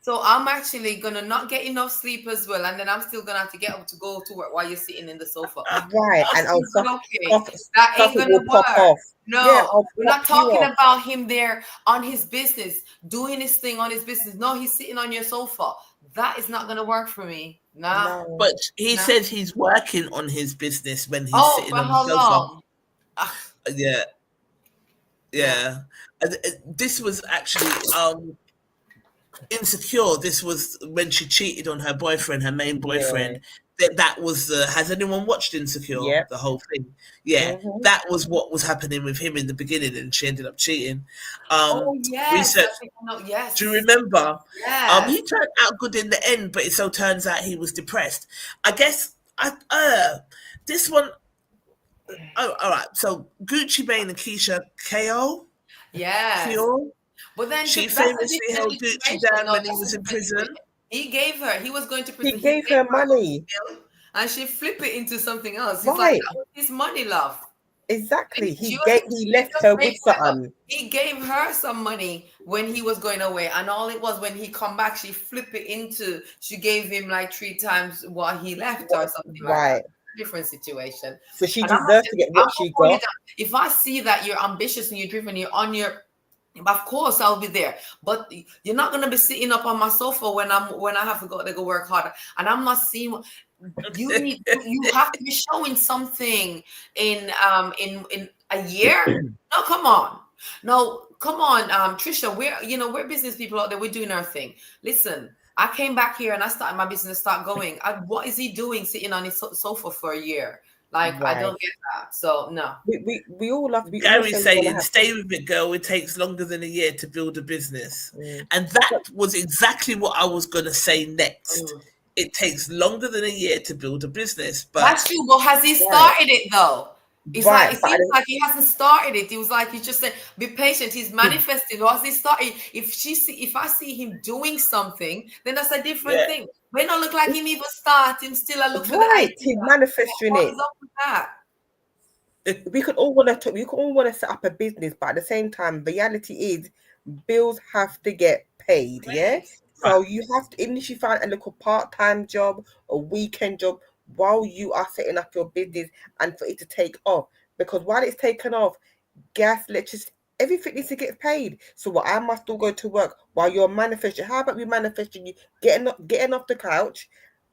So I'm actually gonna not get enough sleep as well, and then I'm still gonna have to get up to go to work while you're sitting in the sofa. Right, and that ain't gonna work. No, we're not talking about him there on his business, doing his thing on his business. No, he's sitting on your sofa. That is not going to work for me. No. But he says he's working on his business when he's sitting on the sofa. Long? Yeah. This was actually Insecure. This was when she cheated on her boyfriend, her main boyfriend. That was has anyone watched Insecure? Yep. The whole thing. Yeah, that was what was happening with him in the beginning, and she ended up cheating. Yes. Yes. Do you remember? Yes. He turned out good in the end, but it so turns out he was depressed. I guess this one. Oh, all right. So Gucci Mane and Keisha KO. Yes. Kyo, but then she famously held Gucci down when he was in prison. He gave her. He was going to prison. He gave her money, and she flipped it into something else. It's like that was his money, love. Exactly. He left her with something. He gave her some money when he was going away, and all it was when he come back, she flipped it into. She gave him like 3 times what he left or something like that. Different situation. So she deserves to get what she got. If I see that you're ambitious and you're driven, you're on your. Of course, I'll be there, but you're not gonna be sitting up on my sofa when I have to go work harder, and I'm not seeing. You have to be showing something in a year. No, come on, Trisha. We're business people out there. We're doing our thing. Listen, I came back here and I started my business. Start going. What is he doing sitting on his sofa for a year? Like, I don't get that. So no. We all love to be. Gary's saying, stay with it, girl. It takes longer than a year to build a business. And that was exactly what I was going to say next. It takes longer than a year to build a business. But that's true. But has he started it though? It's like it seems like he hasn't started it. He was like, he just said, be patient. He's manifested. Or has he started? If I see him doing something, then that's a different thing. When I look like him even starting, still I look for the he's manifesting it. Up with that? We could all want to set up a business, but at the same time, the reality is bills have to get paid. Yes. So you have to, even if you find a little part-time job, a weekend job, while you are setting up your business and for it to take off. Because while it's taken off, gas, electricity, Everything needs to get paid. So what? I must all go to work while you're manifesting. How about we manifesting you getting off the couch,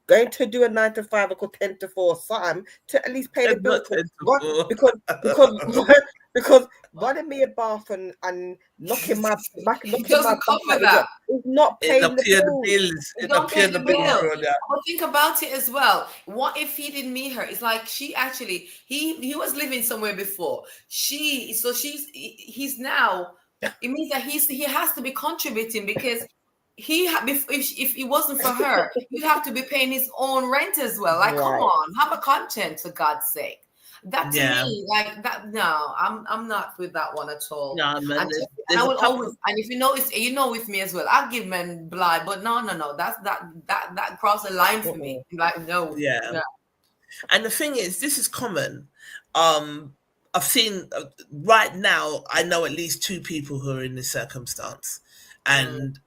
going to do a 9 to 5 or 10 to 4 something to at least pay the bills? Because running me a bath and knocking my back, It doesn't cover that. Is not paying the bills. It don't pay the bill. But think about it as well. What if he didn't meet her? It's like she actually he was living somewhere before. He's now. It means that he has to be contributing because if it wasn't for her, he'd have to be paying his own rent as well. Like, come on, have a conscience for God's sake. That to me, like that. No, I'm not with that one at all. No, man. And I will always, and if you notice, with me as well. I'll give men blood, but no. That crossed the line for me. Like, no. Yeah. And the thing is, this is common. I've seen right now. I know at least 2 people who are in this circumstance, and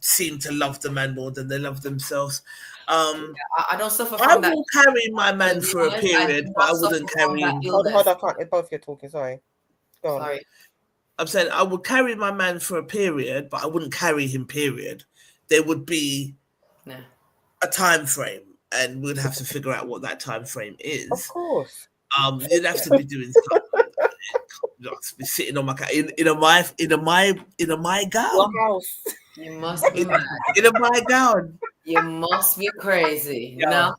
seem to love the man more than they love themselves. I don't suffer from that. I will carry my man for a period, but I wouldn't carry him. Hold on, I can't. Both you're talking. Sorry. Go on. Sorry. I'm saying I would carry my man for a period, but I wouldn't carry him. Period. There would be a time frame, and we'd have to figure out what that time frame is. Of course. You'd have to be doing something. Be sitting on my in my gown. Your house. You must be mad. In my gown. You must be crazy. Yeah. No,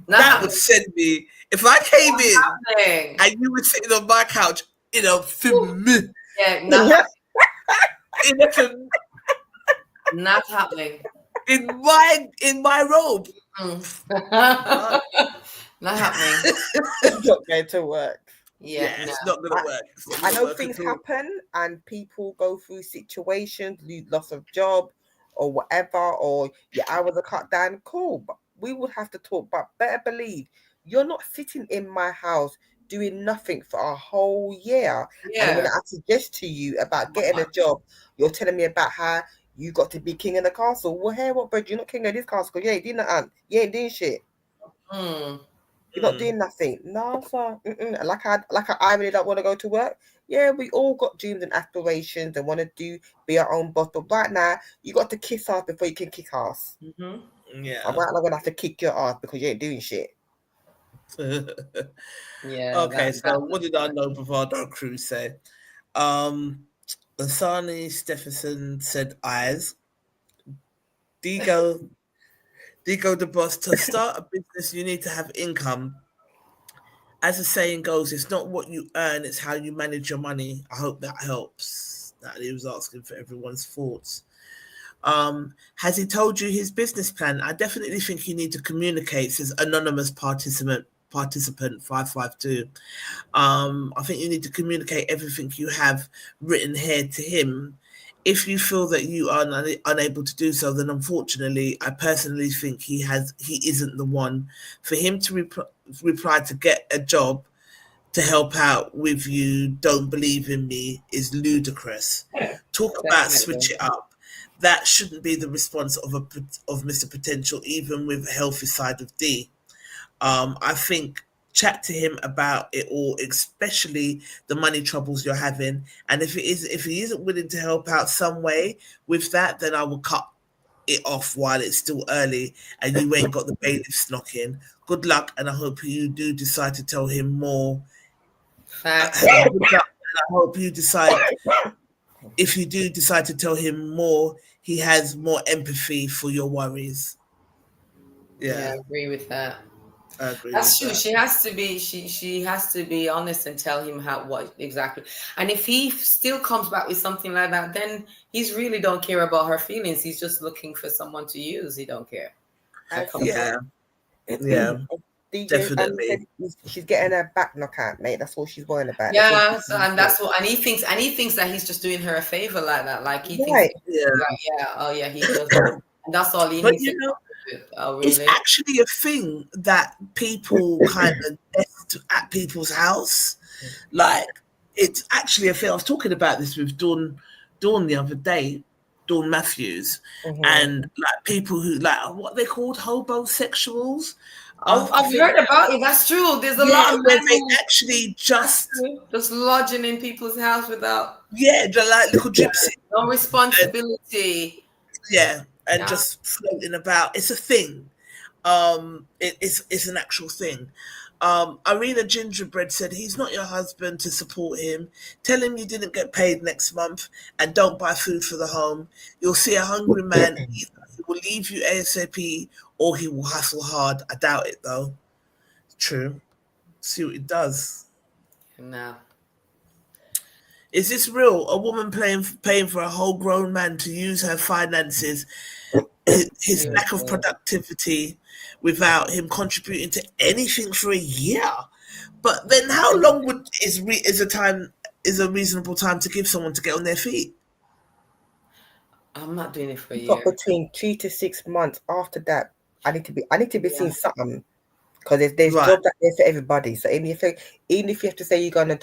that would send me. If I came in and you were sitting on my couch in a film. Yeah, not happening. In my robe. Not happening. It's not going to work. Yeah, it's not going to work. I know things happen and people go through situations, loss of job or whatever, or your hours are cut down. Cool, but we would have to talk. But better believe you're not sitting in my house doing nothing for a whole year. Yeah. And when I suggest to you about getting a job, you're telling me about how you got to be king in the castle. Well, hey, what, bro? You're not king of this castle because you ain't doing nothing. You ain't doing shit. You're not doing nothing. No, sir. Like I really don't want to go to work. Yeah, we all got dreams and aspirations and want to be our own boss. But right now, you got to kiss ass before you can kick ass. Yeah. I'm right now going to have to kick your ass because you ain't doing shit. Yeah. Okay, so what did our No Bravado crew say? Asani Stephenson said eyes. Digo the boss, to start a business, you need to have income. As the saying goes, it's not what you earn, it's how you manage your money. I hope that helps. That he was asking for everyone's thoughts. Has he told you his business plan? I definitely think you need to communicate, says anonymous participant 552. I think you need to communicate everything you have written here to him. If you feel that you are unable to do so, then unfortunately, I personally think he isn't the one. For him to reply to get a job to help out with you, don't believe in me, is ludicrous. Talk about switch it up. That shouldn't be the response of Mr. Potential, even with a healthy side of D. I think chat to him about it all, especially the money troubles you're having. And if he isn't willing to help out some way with that, then I will cut it off while it's still early and you ain't got the bailiffs knocking. Good luck, and I hope you do decide to tell him more. I hope you decide, if you do decide to tell him more, he has more empathy for your worries. Yeah, I agree with that. That's true. She has to be. She has to be honest and tell him what exactly. And if he still comes back with something like that, then he's really don't care about her feelings. He's just looking for someone to use. He don't care. Yeah. DJ, definitely. She's getting her back knocked out, mate. That's all she's worrying about. Yeah, and he thinks that he's just doing her a favor like that. Like he thinks, he does. And that's all he needs. Oh, really? It's actually a thing that people kind of nest at people's house. Like, it's actually a thing. I was talking about this with Dawn the other day, Dawn Matthews, and like people who like what they called hobosexuals. I've heard about it. That's true. There's a lot of where they actually just lodging in people's house without. Yeah, they're like little gypsy. No responsibility. And just floating about. It's a thing. It's an actual thing. Irina Gingerbread said he's not your husband to support him. Tell him you didn't get paid next month and don't buy food for the home. You'll see a hungry man. Either he will leave you ASAP or he will hustle hard. I doubt it though. True. See what it does. No. Is this real? A woman paying for a whole grown man to use her finances, his lack of productivity, without him contributing to anything for a year? But then, how long is a reasonable time to give someone to get on their feet? I'm not doing it for a year. But between 3 to 6 months after that, I need to be seeing something. Because there's jobs out there for everybody. So even if you have to say you're gonna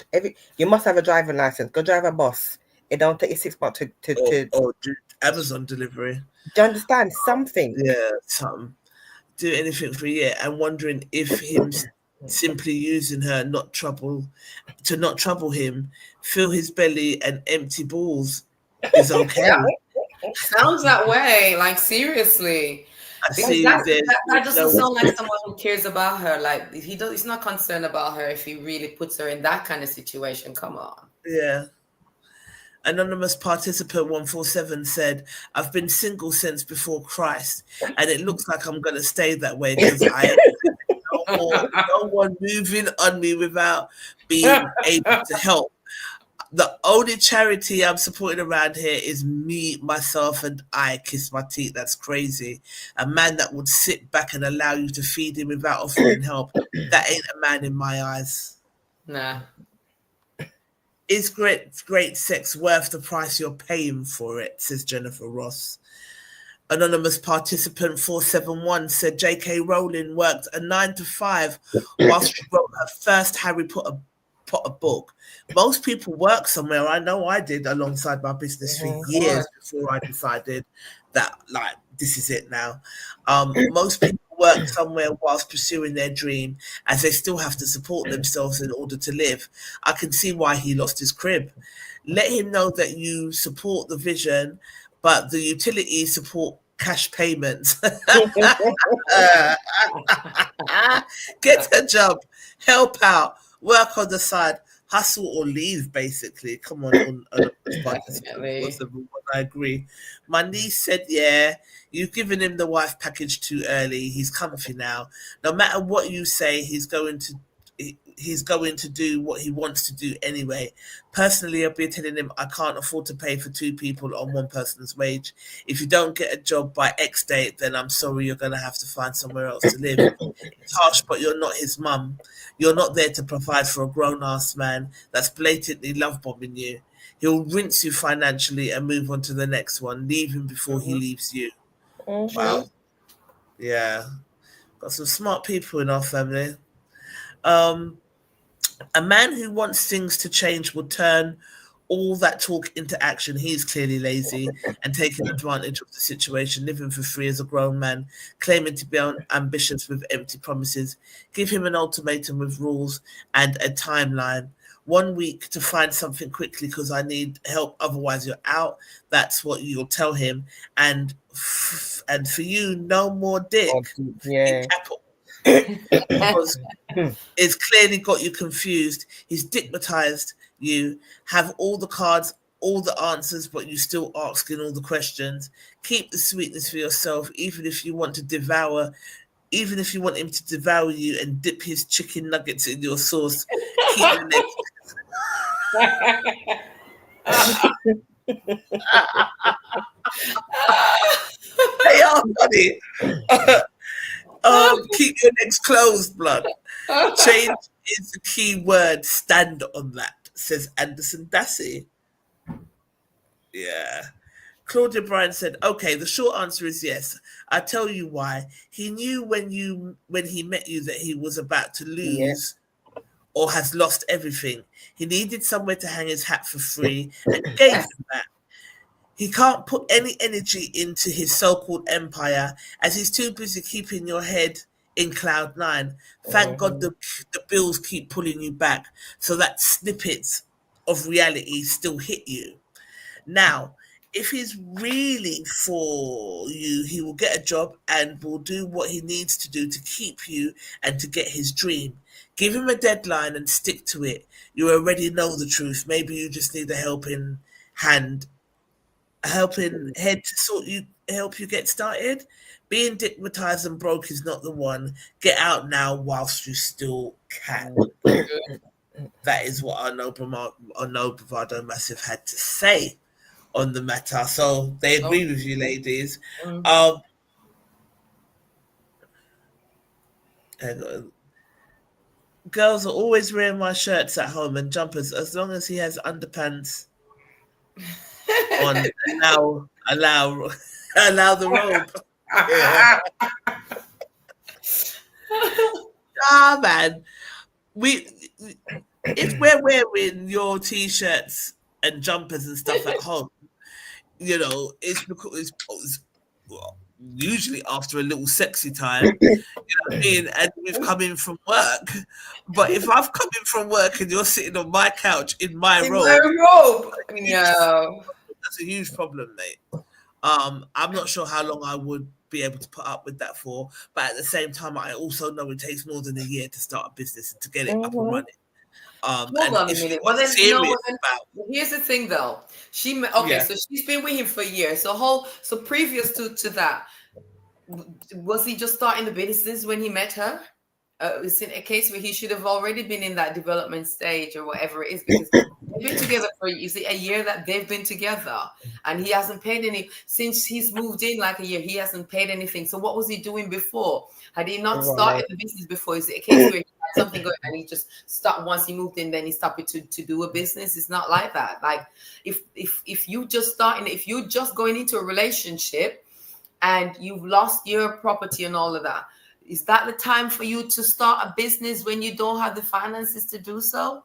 you must have a driving license. Go drive a bus. It don't take you 6 months to do Amazon delivery. Do you understand something? Yeah, something. Do anything for a year, and wondering if him simply using her not trouble him, fill his belly and empty balls is okay. Sounds that way. Like seriously. That doesn't sound like someone who cares about her. Like he's not concerned about her if he really puts her in that kind of situation. Come on. Yeah. Anonymous participant 147 said, "I've been single since before Christ, and it looks like I'm going to stay that way because I no one moving on me without being able to help. The only charity I'm supporting around here is me, myself, and I. Kiss my teeth. That's crazy. A man that would sit back and allow you to feed him without offering help, that ain't a man in my eyes." Nah. Is great sex worth the price you're paying for it? Says Jennifer Ross. Anonymous participant 471 said J.K. Rowling worked a 9 to 5 whilst she wrote her first Harry Potter book. Most people work somewhere. I know I did alongside my business for years before I decided that like this is it now. Most people work somewhere whilst pursuing their dream, as they still have to support themselves in order to live. I can see why he lost his crib. Let him know that you support the vision, but the utilities support cash payments. Get a job, help out, work on the side, hustle or leave, basically. Come on, I agree. My niece said, yeah, you've given him the wife package too early. He's comfy now. No matter what you say, he's going to do what he wants to do anyway. Personally, I'll be telling him I can't afford to pay for 2 people on one person's wage. If you don't get a job by X date, then I'm sorry, you're going to have to find somewhere else to live. It's harsh, but you're not his mum. You're not there to provide for a grown-ass man that's blatantly love-bombing you. He'll rinse you financially and move on to the next one. Leave him before he leaves you. Wow. Yeah. Got some smart people in our family. A man who wants things to change will turn all that talk into action. He's clearly lazy and taking advantage of the situation, living for free as a grown man, claiming to be ambitious with empty promises. Give him an ultimatum with rules and a timeline. 1 week to find something quickly because I need help, otherwise you're out. That's what you'll tell him. And for you, no more dick. Because it's clearly got you confused. He's stigmatized you, have all the cards, all the answers, but you still asking all the questions. Keep the sweetness for yourself, even if you want him to devour you and dip his chicken nuggets in your sauce. Keep the They are funny. Keep your legs closed, blood. Change is the key word. Stand on that, says Anderson Dassey. Yeah. Claudia Bryan said, okay, the short answer is yes. I tell you why. He knew when he met you that he was about to lose or has lost everything. He needed somewhere to hang his hat for free and gave him that. He can't put any energy into his so-called empire as he's too busy keeping your head in cloud 9. Thank God the bills keep pulling you back. So that snippets of reality still hit you. Now, if he's really for you, he will get a job and will do what he needs to do to keep you and to get his dream. Give him a deadline and stick to it. You already know the truth. Maybe you just need a helping hand, a helping head to help you get started. Being digmatized and broke is not the one. Get out now whilst you still can. That is what our no bravado massive had to say on the matter. So they agree with you, ladies. Girls are always wearing my shirts at home and jumpers as long as he has underpants on. Allow the robe. Yeah. Man, if we're wearing your t-shirts and jumpers and stuff at home, you know, it's because it's usually after a little sexy time, you know what I mean? And we've come in from work. But if I've come in from work and you're sitting on my couch in my robe, no, that's a huge problem, mate. I'm not sure how long I would be able to put up with that for, but at the same time, I also know it takes more than a year to start a business and to get it up and running. Hold on a minute. Well, then, here's the thing, though. So she's been with him for years. So previous to that, was he just starting the business when he met her? Is it a case where he should have already been in that development stage or whatever it is? Because they've been together for, you see, a year that they've been together, and he hasn't paid any since he's moved in. Like a year, he hasn't paid anything. So what was he doing before? Had he not started the business before? Is it a case where he had something going and he just stopped once he moved in, then he stopped to do a business? It's not like that. Like if you just starting, if you're just going into a relationship and you've lost your property and all of that, is that the time for you to start a business when you don't have the finances to do so?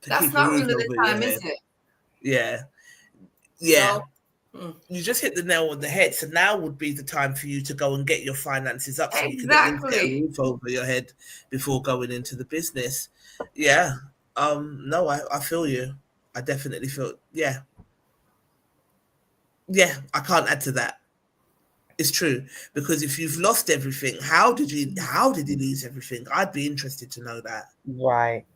That's not really the time, is it? Yeah. Yeah. So, you just hit the nail on the head. So now would be the time for you to go and get your finances up so you can at least get a roof over your head before going into the business. Yeah. No, I feel you. I definitely feel, yeah. Yeah, I can't add to that. It's true, because if you've lost everything, how did he lose everything? I'd be interested to know that. Right.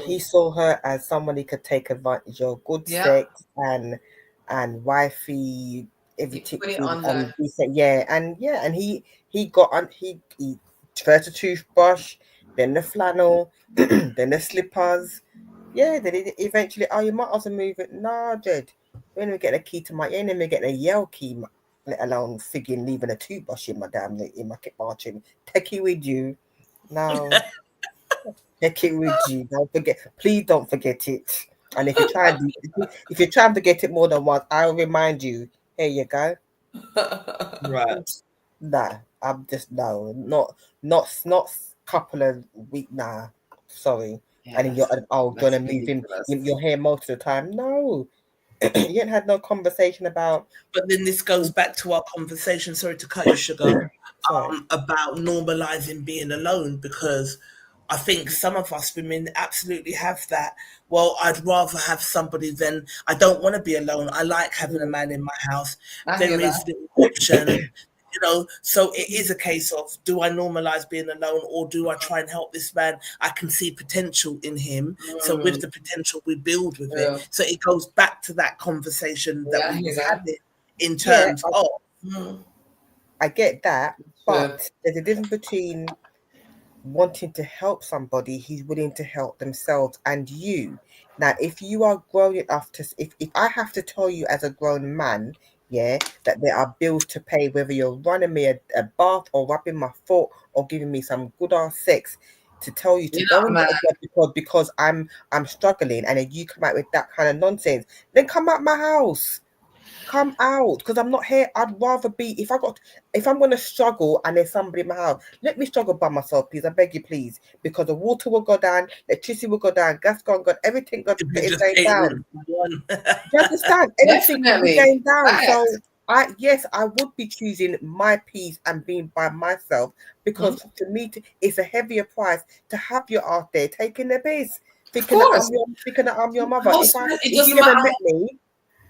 He saw her as someone he could take advantage of, good sex and wifey, everything. And he said, and he got on. He first the toothbrush, then the flannel, then the slippers. Yeah, then eventually, you might also move it. Nah, Jed, you ain't even get a key to my. You ain't even get a Yale key, let alone frigging leaving a toothbrush in my bathroom. Take it with you. No. Take it with you. Don't forget. Please don't forget it. And if you try and forget it more than once, I'll remind you. Here you go. Right. Nah, I'm just not couple of weeks. Nah, sorry. Yeah, and you're gonna move in. You're here most of the time. No, you ain't had no conversation about. But then this goes back to our conversation. Sorry to cut you, sugar. About normalizing being alone, because I think some of us women absolutely have that. Well, I'd rather have somebody than I don't want to be alone. I like having a man in my house. There is the option, you know. So it is a case of, do I normalize being alone, or do I try and help this man? I can see potential in him. So with the potential, we build with it. So it goes back to that conversation that we was having in terms of. I get that, but there's a difference between wanting to help somebody who's willing to help themselves and you. Now, if you are grown enough to, if I have to tell you as a grown man, that there are bills to pay, whether you're running me a bath or rubbing my foot or giving me some good ass sex, to tell you to go and get a job because I'm struggling, and then you come out with that kind of nonsense, then come out my house. Come out, because I'm not here. I'd rather be, if I'm going to struggle and there's somebody in my house, let me struggle by myself, please. I beg you, please, because the water will go down, electricity will go down, gas gone, everything is going down. Do you understand? Everything will be going down. So I would be choosing my peace and being by myself, because to me it's a heavier price to have your art there taking the piss, thinking that I'm your mother. If you never met me,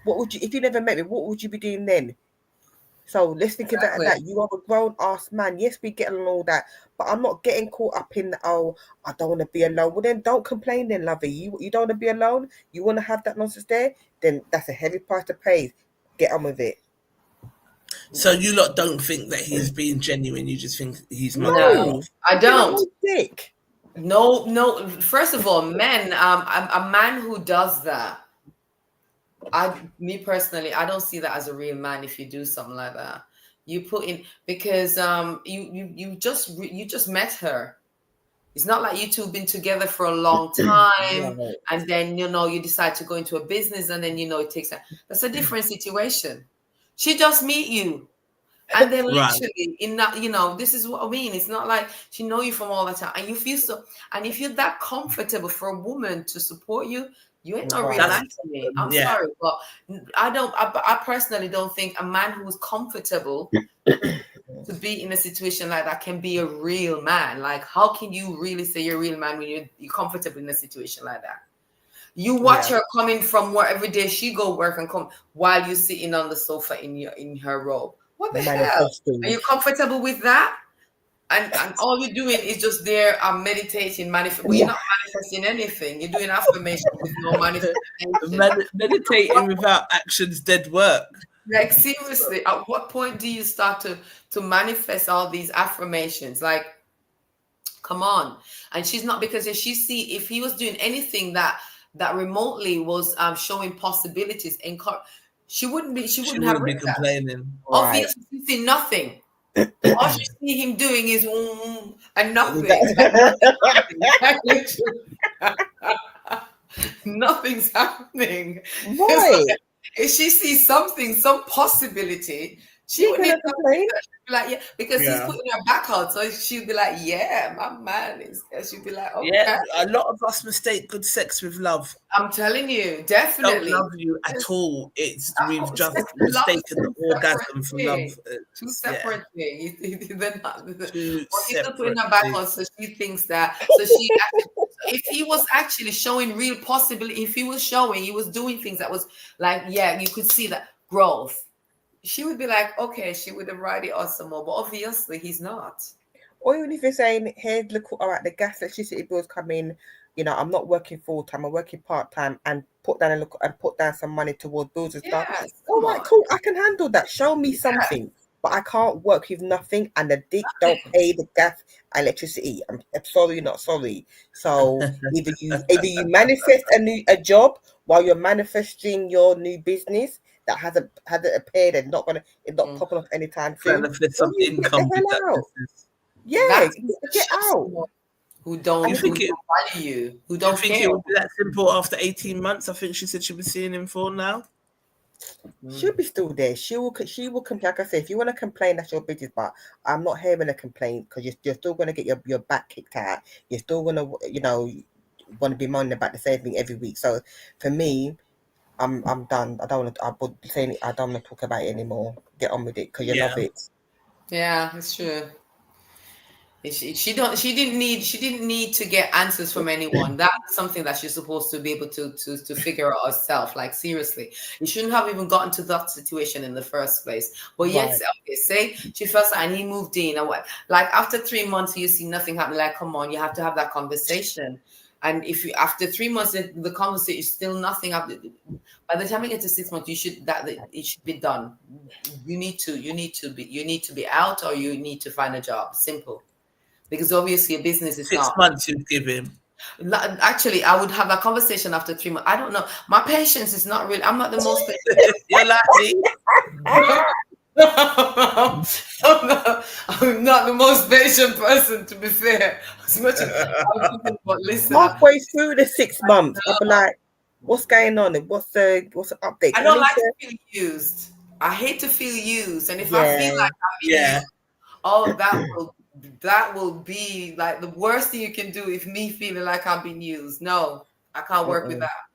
what would you? If you never met me, what would you be doing then? So let's think of it like that. You are a grown ass man. Yes, we get along all that, but I'm not getting caught up in I don't want to be alone. Well, then don't complain, then, lovey. You don't want to be alone. You want to have that nonsense there. Then that's a heavy price to pay. Get on with it. So you lot don't think that he's being genuine? You just think he's mugging No, I don't. Dick. No. First of all, men, a man who does that, me personally, I don't see that as a real man. If you do something like that, you put in, because you just met her. It's not like you two have been together for a long time, and then you decide to go into a business, and then it takes time. That's a different situation. She just meet you, and then literally in that, this is what I mean. It's not like she know you from all the time, and you feel so. And if you're that comfortable for a woman to support you, you ain't no real man to me. I'm sorry, but I personally don't think a man who's comfortable to be in a situation like that can be a real man. Like, how can you really say you're a real man when you're comfortable in a situation like that? You watch her coming from work every day. She go work and come while you're sitting on the sofa in her robe. What the hell? Are you comfortable with that? And all you're doing is just there meditating, manifesting. But you're not manifesting anything. You're doing affirmation with no manifestation. Meditating without action's dead work. Like, seriously, at what point do you start to manifest all these affirmations? Like, come on. And she's not, because if he was doing anything that remotely was showing possibilities, she wouldn't have be complaining. Obviously, you see nothing. All you see him doing is and nothing. Nothing's happening. Right. If she sees something, some possibility, she would complain. Like, because he's putting her back out, so she'd be like, "Yeah, my man is." She'd be like, "Okay." Yeah, a lot of us mistake good sex with love. I'm telling you, definitely. Don't love you at all. We've just mistaken the orgasm for love. Two separate things. They're not. Two he's not putting her back on, so she thinks that. So she, if he was actually showing real possibility, if he was doing things that was like, you could see that growth. She would be like, okay, she would have ride it on some more, but obviously he's not. Or even if you're saying, "Hey, look, all right, the gas, electricity bills come in. I'm not working full time. I'm working part time, and put down some money towards bills and stuff. All right, cool. I can handle that. Show me something, but I can't work with nothing. And the dick don't pay the gas, electricity. I'm sorry, not sorry. So either you manifest a job while you're manifesting your new business that hasn't appeared and it's not popping off anytime soon. Manifest some income. Get out. Who don't value you? Who don't think it would be that simple after 18 months? I think she said she'll be seeing him for now. She'll be still there. She will complain. Like I said, if you want to complain, that's your business. But I'm not hearing a complaint, because you're still going to get your back kicked out. You're still going to want to be moaning about the same thing every week. So for me, I'm done. I don't want to talk about it anymore. Get on with it, because you love it. Yeah, it's true. She didn't need to get answers from anyone. That's something that she's supposed to be able to figure out herself. Like, seriously, you shouldn't have even gotten to that situation in the first place. But yes, okay, say she felt, and he moved in, and what? Like, after 3 months, you see nothing happen. Like, come on, you have to have that conversation. And if you, after 3 months, the conversation is still nothing. By the time you get to 6 months, it should be done. You need to be out, or you need to find a job. Simple. Because obviously a business is 6 months you'd give him. Actually, I would have a conversation after 3 months. I don't know. My patience is not really. I'm not the most patient. You're like me. I'm not the most patient person, to be fair. As much as but listen, halfway through the 6 months, I'll be like, "What's going on? What's the update?" I don't like to feel used. I hate to feel used, and if I feel like I'm used, that will be like the worst thing you can do. If me feeling like I'm being used, no, I can't work with that,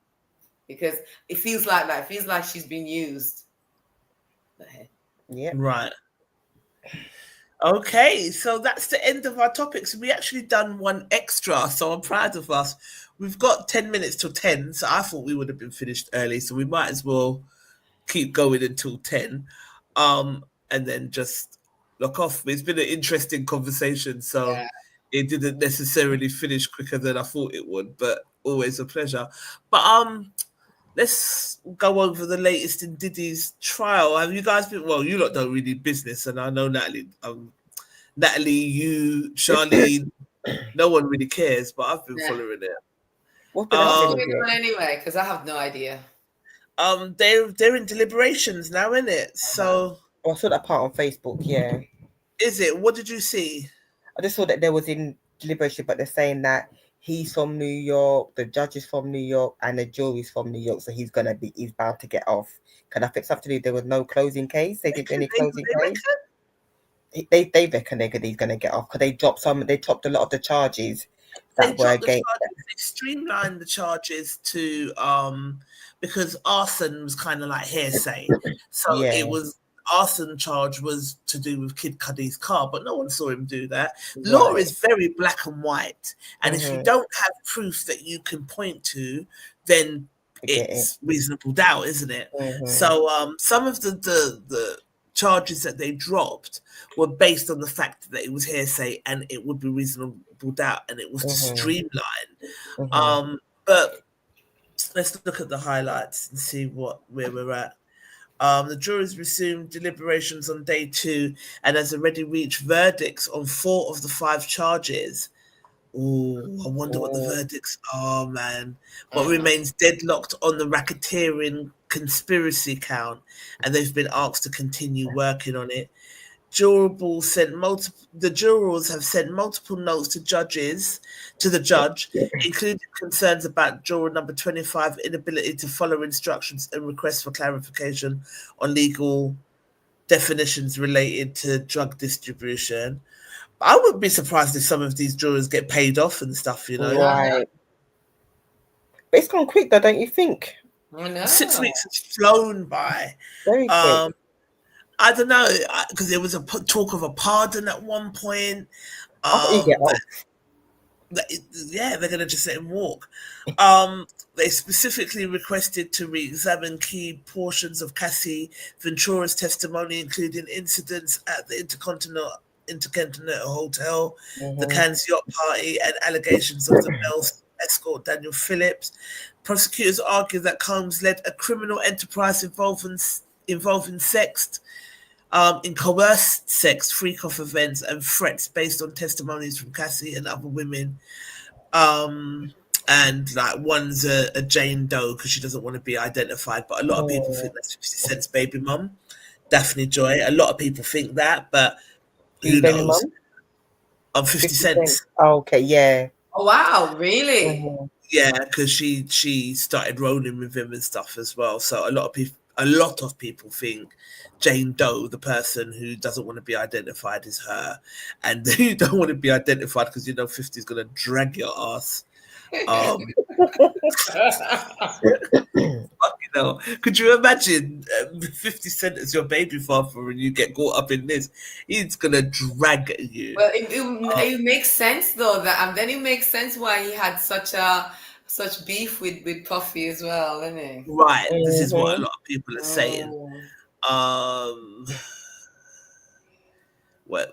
because it feels like that. It feels like she's been used. Yeah. Right. Okay, so that's the end of our topics. We actually done one extra, so I'm proud of us. We've got 10 minutes till 10, so I thought we would have been finished early, so we might as well keep going until 10, and then just lock off. It's been an interesting conversation, so it didn't necessarily finish quicker than I thought it would, but always a pleasure. But let's go over the latest in Diddy's trial. Have you guys been? Well, you lot don't really business, and I know Natalie, you, Charlene, no one really cares, but I've been following it. What's been happening going on anyway? Because I have no idea. They're in deliberations now, isn't it? So I saw that part on Facebook. Yeah. Is it? What did you see? I just saw that there was in deliberation, but they're saying that he's from New York, the judge is from New York, and the jury's from New York, so he's bound to get off. Can I fix something to do? There was no closing case. They didn't do any closing case. They reckon he's gonna get off because they dropped a lot of the charges that were against. They streamlined the charges to because arson was kind of like hearsay, so it was. Arson charge was to do with Kid Cudi's car, but no one saw him do that. Law is very black and white, and if you don't have proof that you can point to, then it's reasonable doubt, isn't it? So some of the charges that they dropped were based on the fact that it was hearsay and it would be reasonable doubt, and it was to streamline. But let's look at the highlights and see where we're at. The jury's resumed deliberations on day 2 and has already reached verdicts on 4 of the 5 charges. I wonder what the verdicts are, man. But remains deadlocked on the racketeering conspiracy count, and they've been asked to continue working on it. The jurors have sent multiple notes to the judge, including concerns about juror number 25 inability to follow instructions and requests for clarification on legal definitions related to drug distribution. I wouldn't be surprised if some of these jurors get paid off and stuff, Right. But it's gone quick though, don't you think? I know. 6 weeks has flown by. Very quick. I don't know, because there was a talk of a pardon at one point. They're going to just let him walk. They specifically requested to re-examine key portions of Cassie Ventura's testimony, including incidents at the Intercontinental Hotel, the Cannes yacht party, and allegations of the male escort Daniel Phillips. Prosecutors argue that Combs led a criminal enterprise involving sex, in coerced sex, freak-off events, and threats based on testimonies from Cassie and other women. And like one's a Jane Doe because she doesn't want to be identified, but a lot of people think that's 50 Cent's baby mum, Daphne Joy. A lot of people think that, but who knows? 50 Cent. Oh, okay, yeah. Oh wow, really? Yeah, because she started rolling with him and stuff as well. So a lot of people think Jane Doe, the person who doesn't want to be identified, is her, and you don't want to be identified because 50 is going to drag your ass. Could you imagine 50 Cent as your baby father and you get caught up in this? He's gonna drag you. Well, it makes sense though that then it makes sense why he had such beef with Puffy as well, isn't it? Right. This is what a lot of people are saying.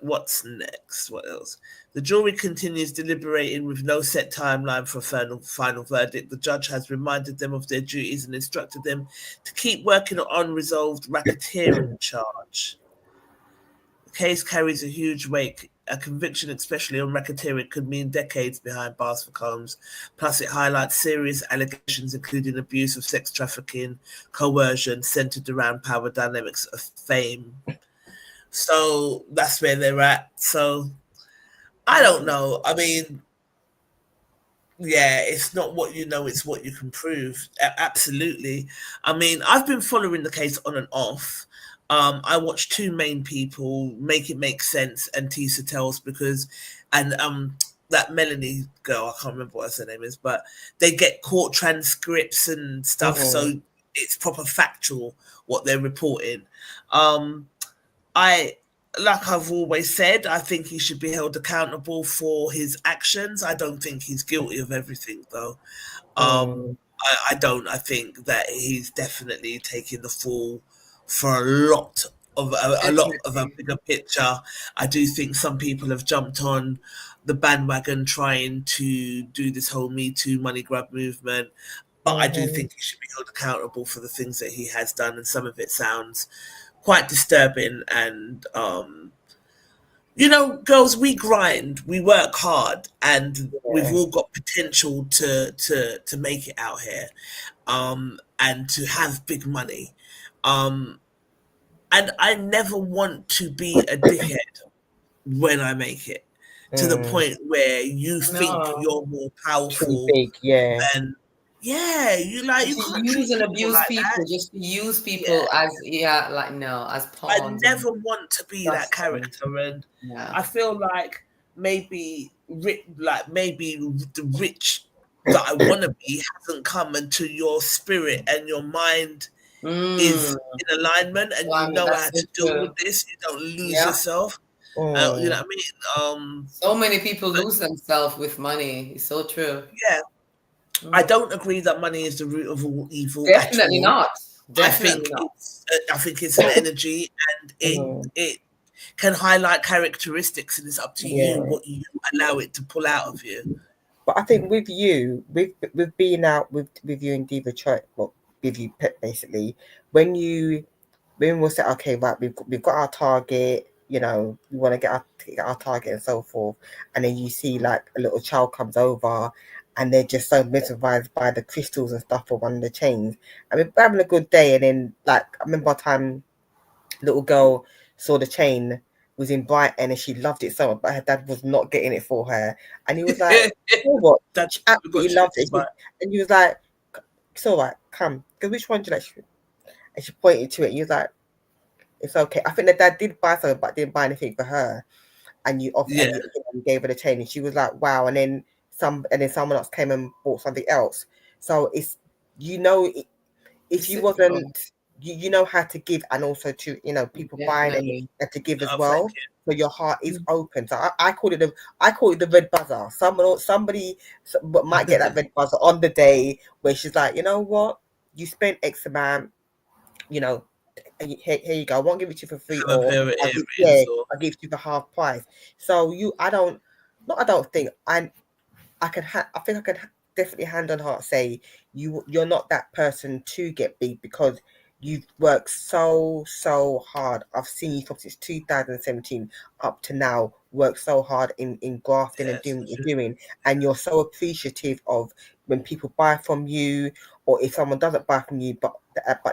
What's next? What else? The jury continues deliberating with no set timeline for final verdict. The judge has reminded them of their duties and instructed them to keep working on unresolved racketeering charge. The case carries a huge weight. A conviction, especially on racketeering, could mean decades behind bars for Combs. Plus, it highlights serious allegations, including abuse of sex trafficking, coercion, centered around power dynamics of fame. So that's where they're at. So I don't know. I mean, yeah, it's not what you know, it's what you can prove. Absolutely. I mean, I've been following the case on and off. I watched 2 main people, Make It Make Sense and Tisa Tells, and that Melanie girl, I can't remember what her name is, but they get court transcripts and stuff, so it's proper factual what they're reporting. like I've always said, I think he should be held accountable for his actions. I don't think he's guilty of everything, though. I don't. I think that he's definitely taking the fall for a lot of a bigger picture. I do think some people have jumped on the bandwagon trying to do this whole Me Too money grab movement, but I do think he should be held accountable for the things that he has done, and some of it sounds quite disturbing. And you know, girls, we grind, we work hard, and we've all got potential to make it out here, and to have big money. And I never want to be a dickhead when I make it, to the point where you think you're more powerful than. Yeah, you can't use and abuse like people, that. just use people as as pawns. I never want to be that character, and I feel like maybe the rich that I want to be hasn't come until your spirit and your mind is in alignment, and you know how to deal with this. You don't lose yourself. You know what I mean? So many people lose themselves with money. It's so true. Yeah. I don't agree that money is the root of all evil. Definitely not. I think it's an energy, and it can highlight characteristics, and it's up to you what you allow it to pull out of you. But I think with you, with being out with you and Diva Church, well, with you basically, when we say, okay, right, we've got our target, you know, we want to get our target and so forth, and then you see like a little child comes over, and they're just so mesmerized by the crystals and stuff or one of the chains. I mean, we're having a good day, and then like I remember one time, little girl saw the chain was in Brighton and she loved it so much, but her dad was not getting it for her, and he was like, "You know what? She absolutely loved it." And he was like, "It's all right, come. Because which one do you like?" And she pointed to it. And he was like, "It's okay." I think the dad did buy something, but didn't buy anything for her. And you gave her the chain, and she was like, "Wow!" And then someone else came and bought something else. So it's, you know, if you wasn't, you know how to give, and also to, you know, people buying and to give as well. So your heart is open. So I call it the red buzzer. Somebody might get that red buzzer on the day where she's like, you know what, you spent X amount, you know, here you go. I won't give it to you for free, or I'll give it to you for half price. So I think I can definitely hand on heart say you're not that person to get big, because you've worked so hard. I've seen you from since 2017 up to now, work so hard in grafting and doing what you're doing, and you're so appreciative of when people buy from you, or if someone doesn't buy from you but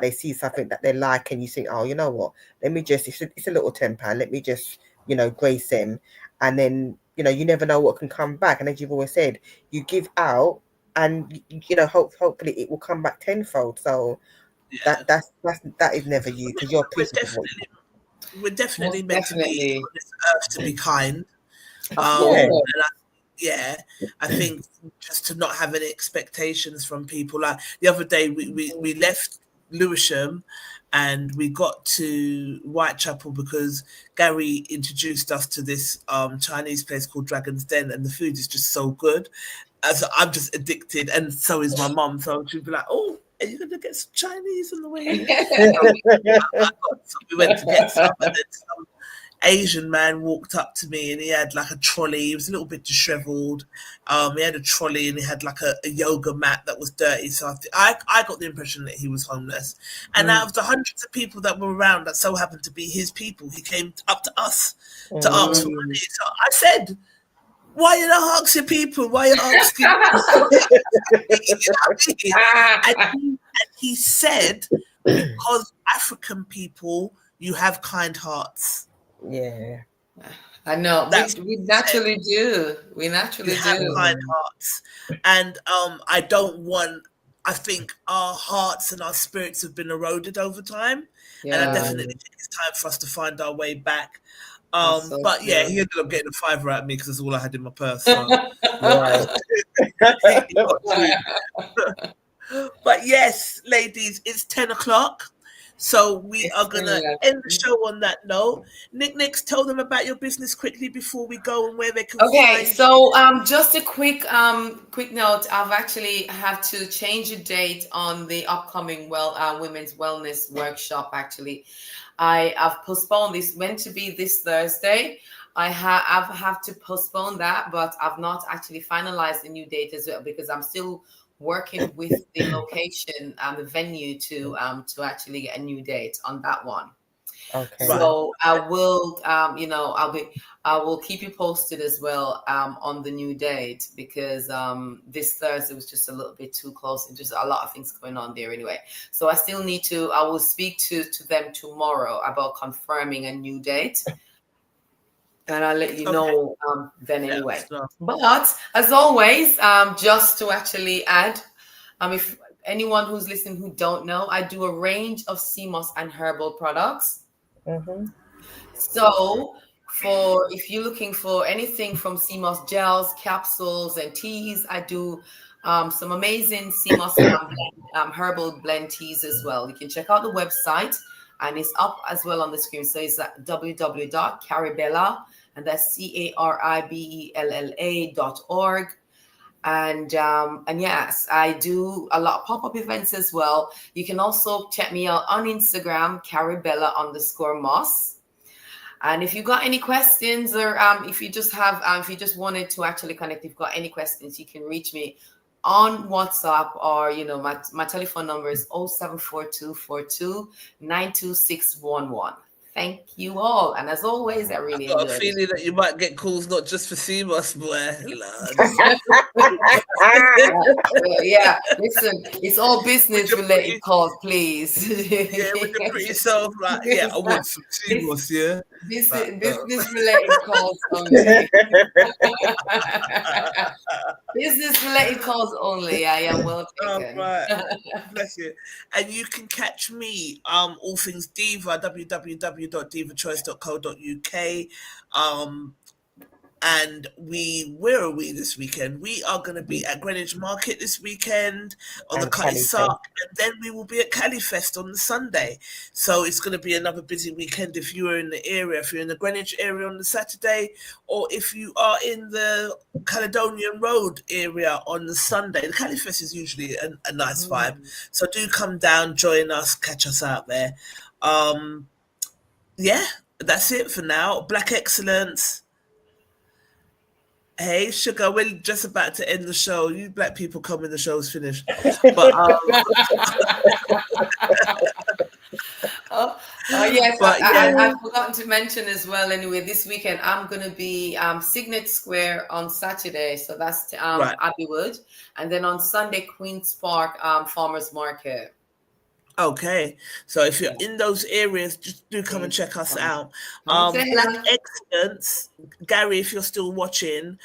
they see something that they like, and you think, oh, you know what, let me just, it's a little £10, let me just, you know, grace them. And then, you know, you never know what can come back. And as you've always said, you give out, and you know, hopefully it will come back tenfold. So that is never you, because you're appreciative. We're definitely meant to be on this earth to be kind. I think just to not have any expectations from people. Like the other day, we left Lewisham and we got to Whitechapel because Gary introduced us to this Chinese place called Dragon's Den, and the food is just so good. So I'm just addicted, and so is my mum. So she'd be like, "Oh, are you going to get some Chinese on the way?" So we went to get some, and then some Asian man walked up to me, and he had like a trolley. He was a little bit disheveled. He had a trolley, and he had like a yoga mat that was dirty. So I got the impression that he was homeless. And out of the hundreds of people that were around that so happened to be his people, he came up to us to ask for money. So I said, "Why you not asking people? Why you asking?" And he said, "Because African people, you have kind hearts." Yeah, I know. We naturally do. We naturally have kind hearts, and I think our hearts and our spirits have been eroded over time, and I definitely think it's time for us to find our way back. But he ended up getting a $5 out of me because that's all I had in my purse. So. But yes, ladies, it's 10 o'clock. So we are going to end the show on that note. Nick, tell them about your business quickly before we go and where they can Okay, find so just a quick note. I've actually had to change a date on the upcoming women's wellness workshop. Actually, I've postponed this. Meant to be this Thursday. I've have to postpone that, but I've not actually finalized the new date as well because I'm still working with the location and the venue to actually get a new date on that one. Okay. So I will, I will keep you posted as well on the new date because this Thursday was just a little bit too close and just a lot of things going on there anyway. So I still need to. I will speak to them tomorrow about confirming a new date. And I'll let you know then anyway. But as always, just to actually add, if anyone who's listening who don't know, I do a range of sea moss and herbal products. Mm-hmm. So if you're looking for anything from sea moss gels, capsules, and teas, I do some amazing sea moss herbal blend teas as well. You can check out the website. And it's up as well on the screen. So it's at www.caribella, and that's CARIBELLA.org. And yes, I do a lot of pop-up events as well. You can also check me out on Instagram, Caribella_Moss. And if you've got any questions or if you just wanted to actually connect, if you've got any questions, you can reach me on WhatsApp or, my telephone number is 074242-92611. Thank you all. And as always, I really enjoyed it. I've got a feeling that you might get calls not just for CMOS, boy. Yeah, listen, it's all business related calls, please. Yeah, with the pretty self, like, yeah, I want some CMOS, yeah. Business related calls only. Business related calls only. I am well taken. Right. Bless you. And you can catch me, all things Diva, www.divachoice.co.uk. And where are we this weekend? We are going to be at Greenwich Market this weekend on the Cutty Sark, and then we will be at Cali Fest on the Sunday. So it's going to be another busy weekend if you are in the area, if you're in the Greenwich area on the Saturday, or if you are in the Caledonian Road area on the Sunday. The Cali Fest is usually a nice vibe. So do come down, join us, catch us out there. Yeah, that's it for now. Black Excellence. Hey, Sugar, we're just about to end the show. You black people come when the show's finished. But yes, but, I've forgotten to mention as well. Anyway, this weekend I'm going to be Signet Square on Saturday, so that's Abbeywood, and then on Sunday Queen's Park Farmers Market. Okay, so if you're in those areas, just do come and check us out. Black Excellence, Gary, if you're still watching,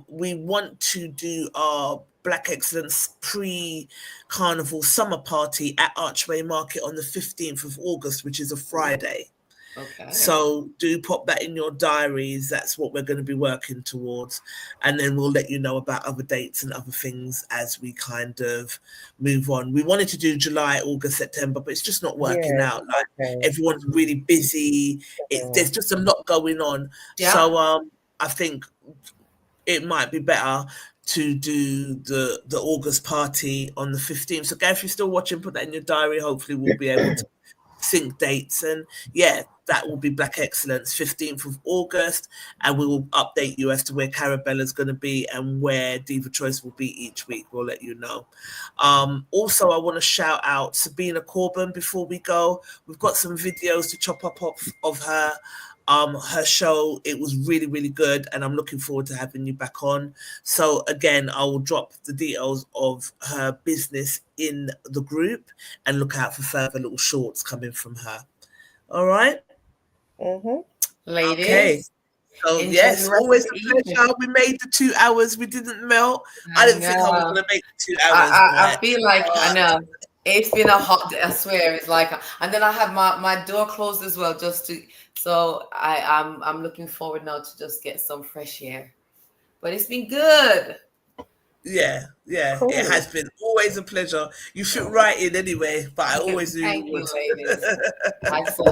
we want to do our Black Excellence pre-carnival summer party at Archway Market on the 15th of August, which is a Friday. Okay. So do pop that in your diaries. That's what we're going to be working towards. And then we'll let you know about other dates and other things as we kind of move on. We wanted to do July, August, September, but it's just not working out. Like everyone's really busy. There's just a lot going on. Yeah. So I think it might be better to do the August party on the 15th. So Gary, if you're still watching, put that in your diary. Hopefully we'll be able to sync dates, and that will be Black Excellence 15th of August, and we will update you as to where Carabella's going to be and where Diva Choice will be each week. We'll let you know. Also, I want to shout out Sabina Corbin before we go. We've got some videos to chop up of her show. It was really, really good, and I'm looking forward to having you back on. So again, I will drop the details of her business in the group, and look out for further little shorts coming from her. All right? Ladies. Okay. So yes, always a pleasure. We made the 2 hours. We didn't melt. I didn't think I was going to make the 2 hours. I feel like, I know. It's been a hot day, I swear. It's like, and then I have my door closed as well, so I'm looking forward now to just get some fresh air. But it's been good. Yeah, Cool. it has been always a pleasure. You fit right in anyway, but I always knew Thank you you, would. ladies.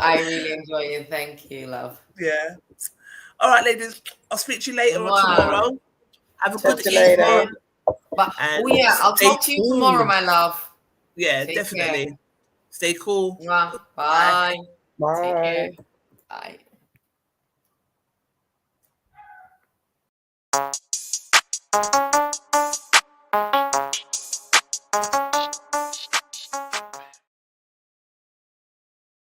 I really enjoy it. Thank you, love. Yeah. All right, ladies. I'll speak to you later or Wow. tomorrow. Have a Talk good to you later. evening. But And I'll stay talk to you cool. tomorrow, my love. Yeah, Take definitely. care. Stay cool. Mwah. Bye. Bye. Take care. Bye.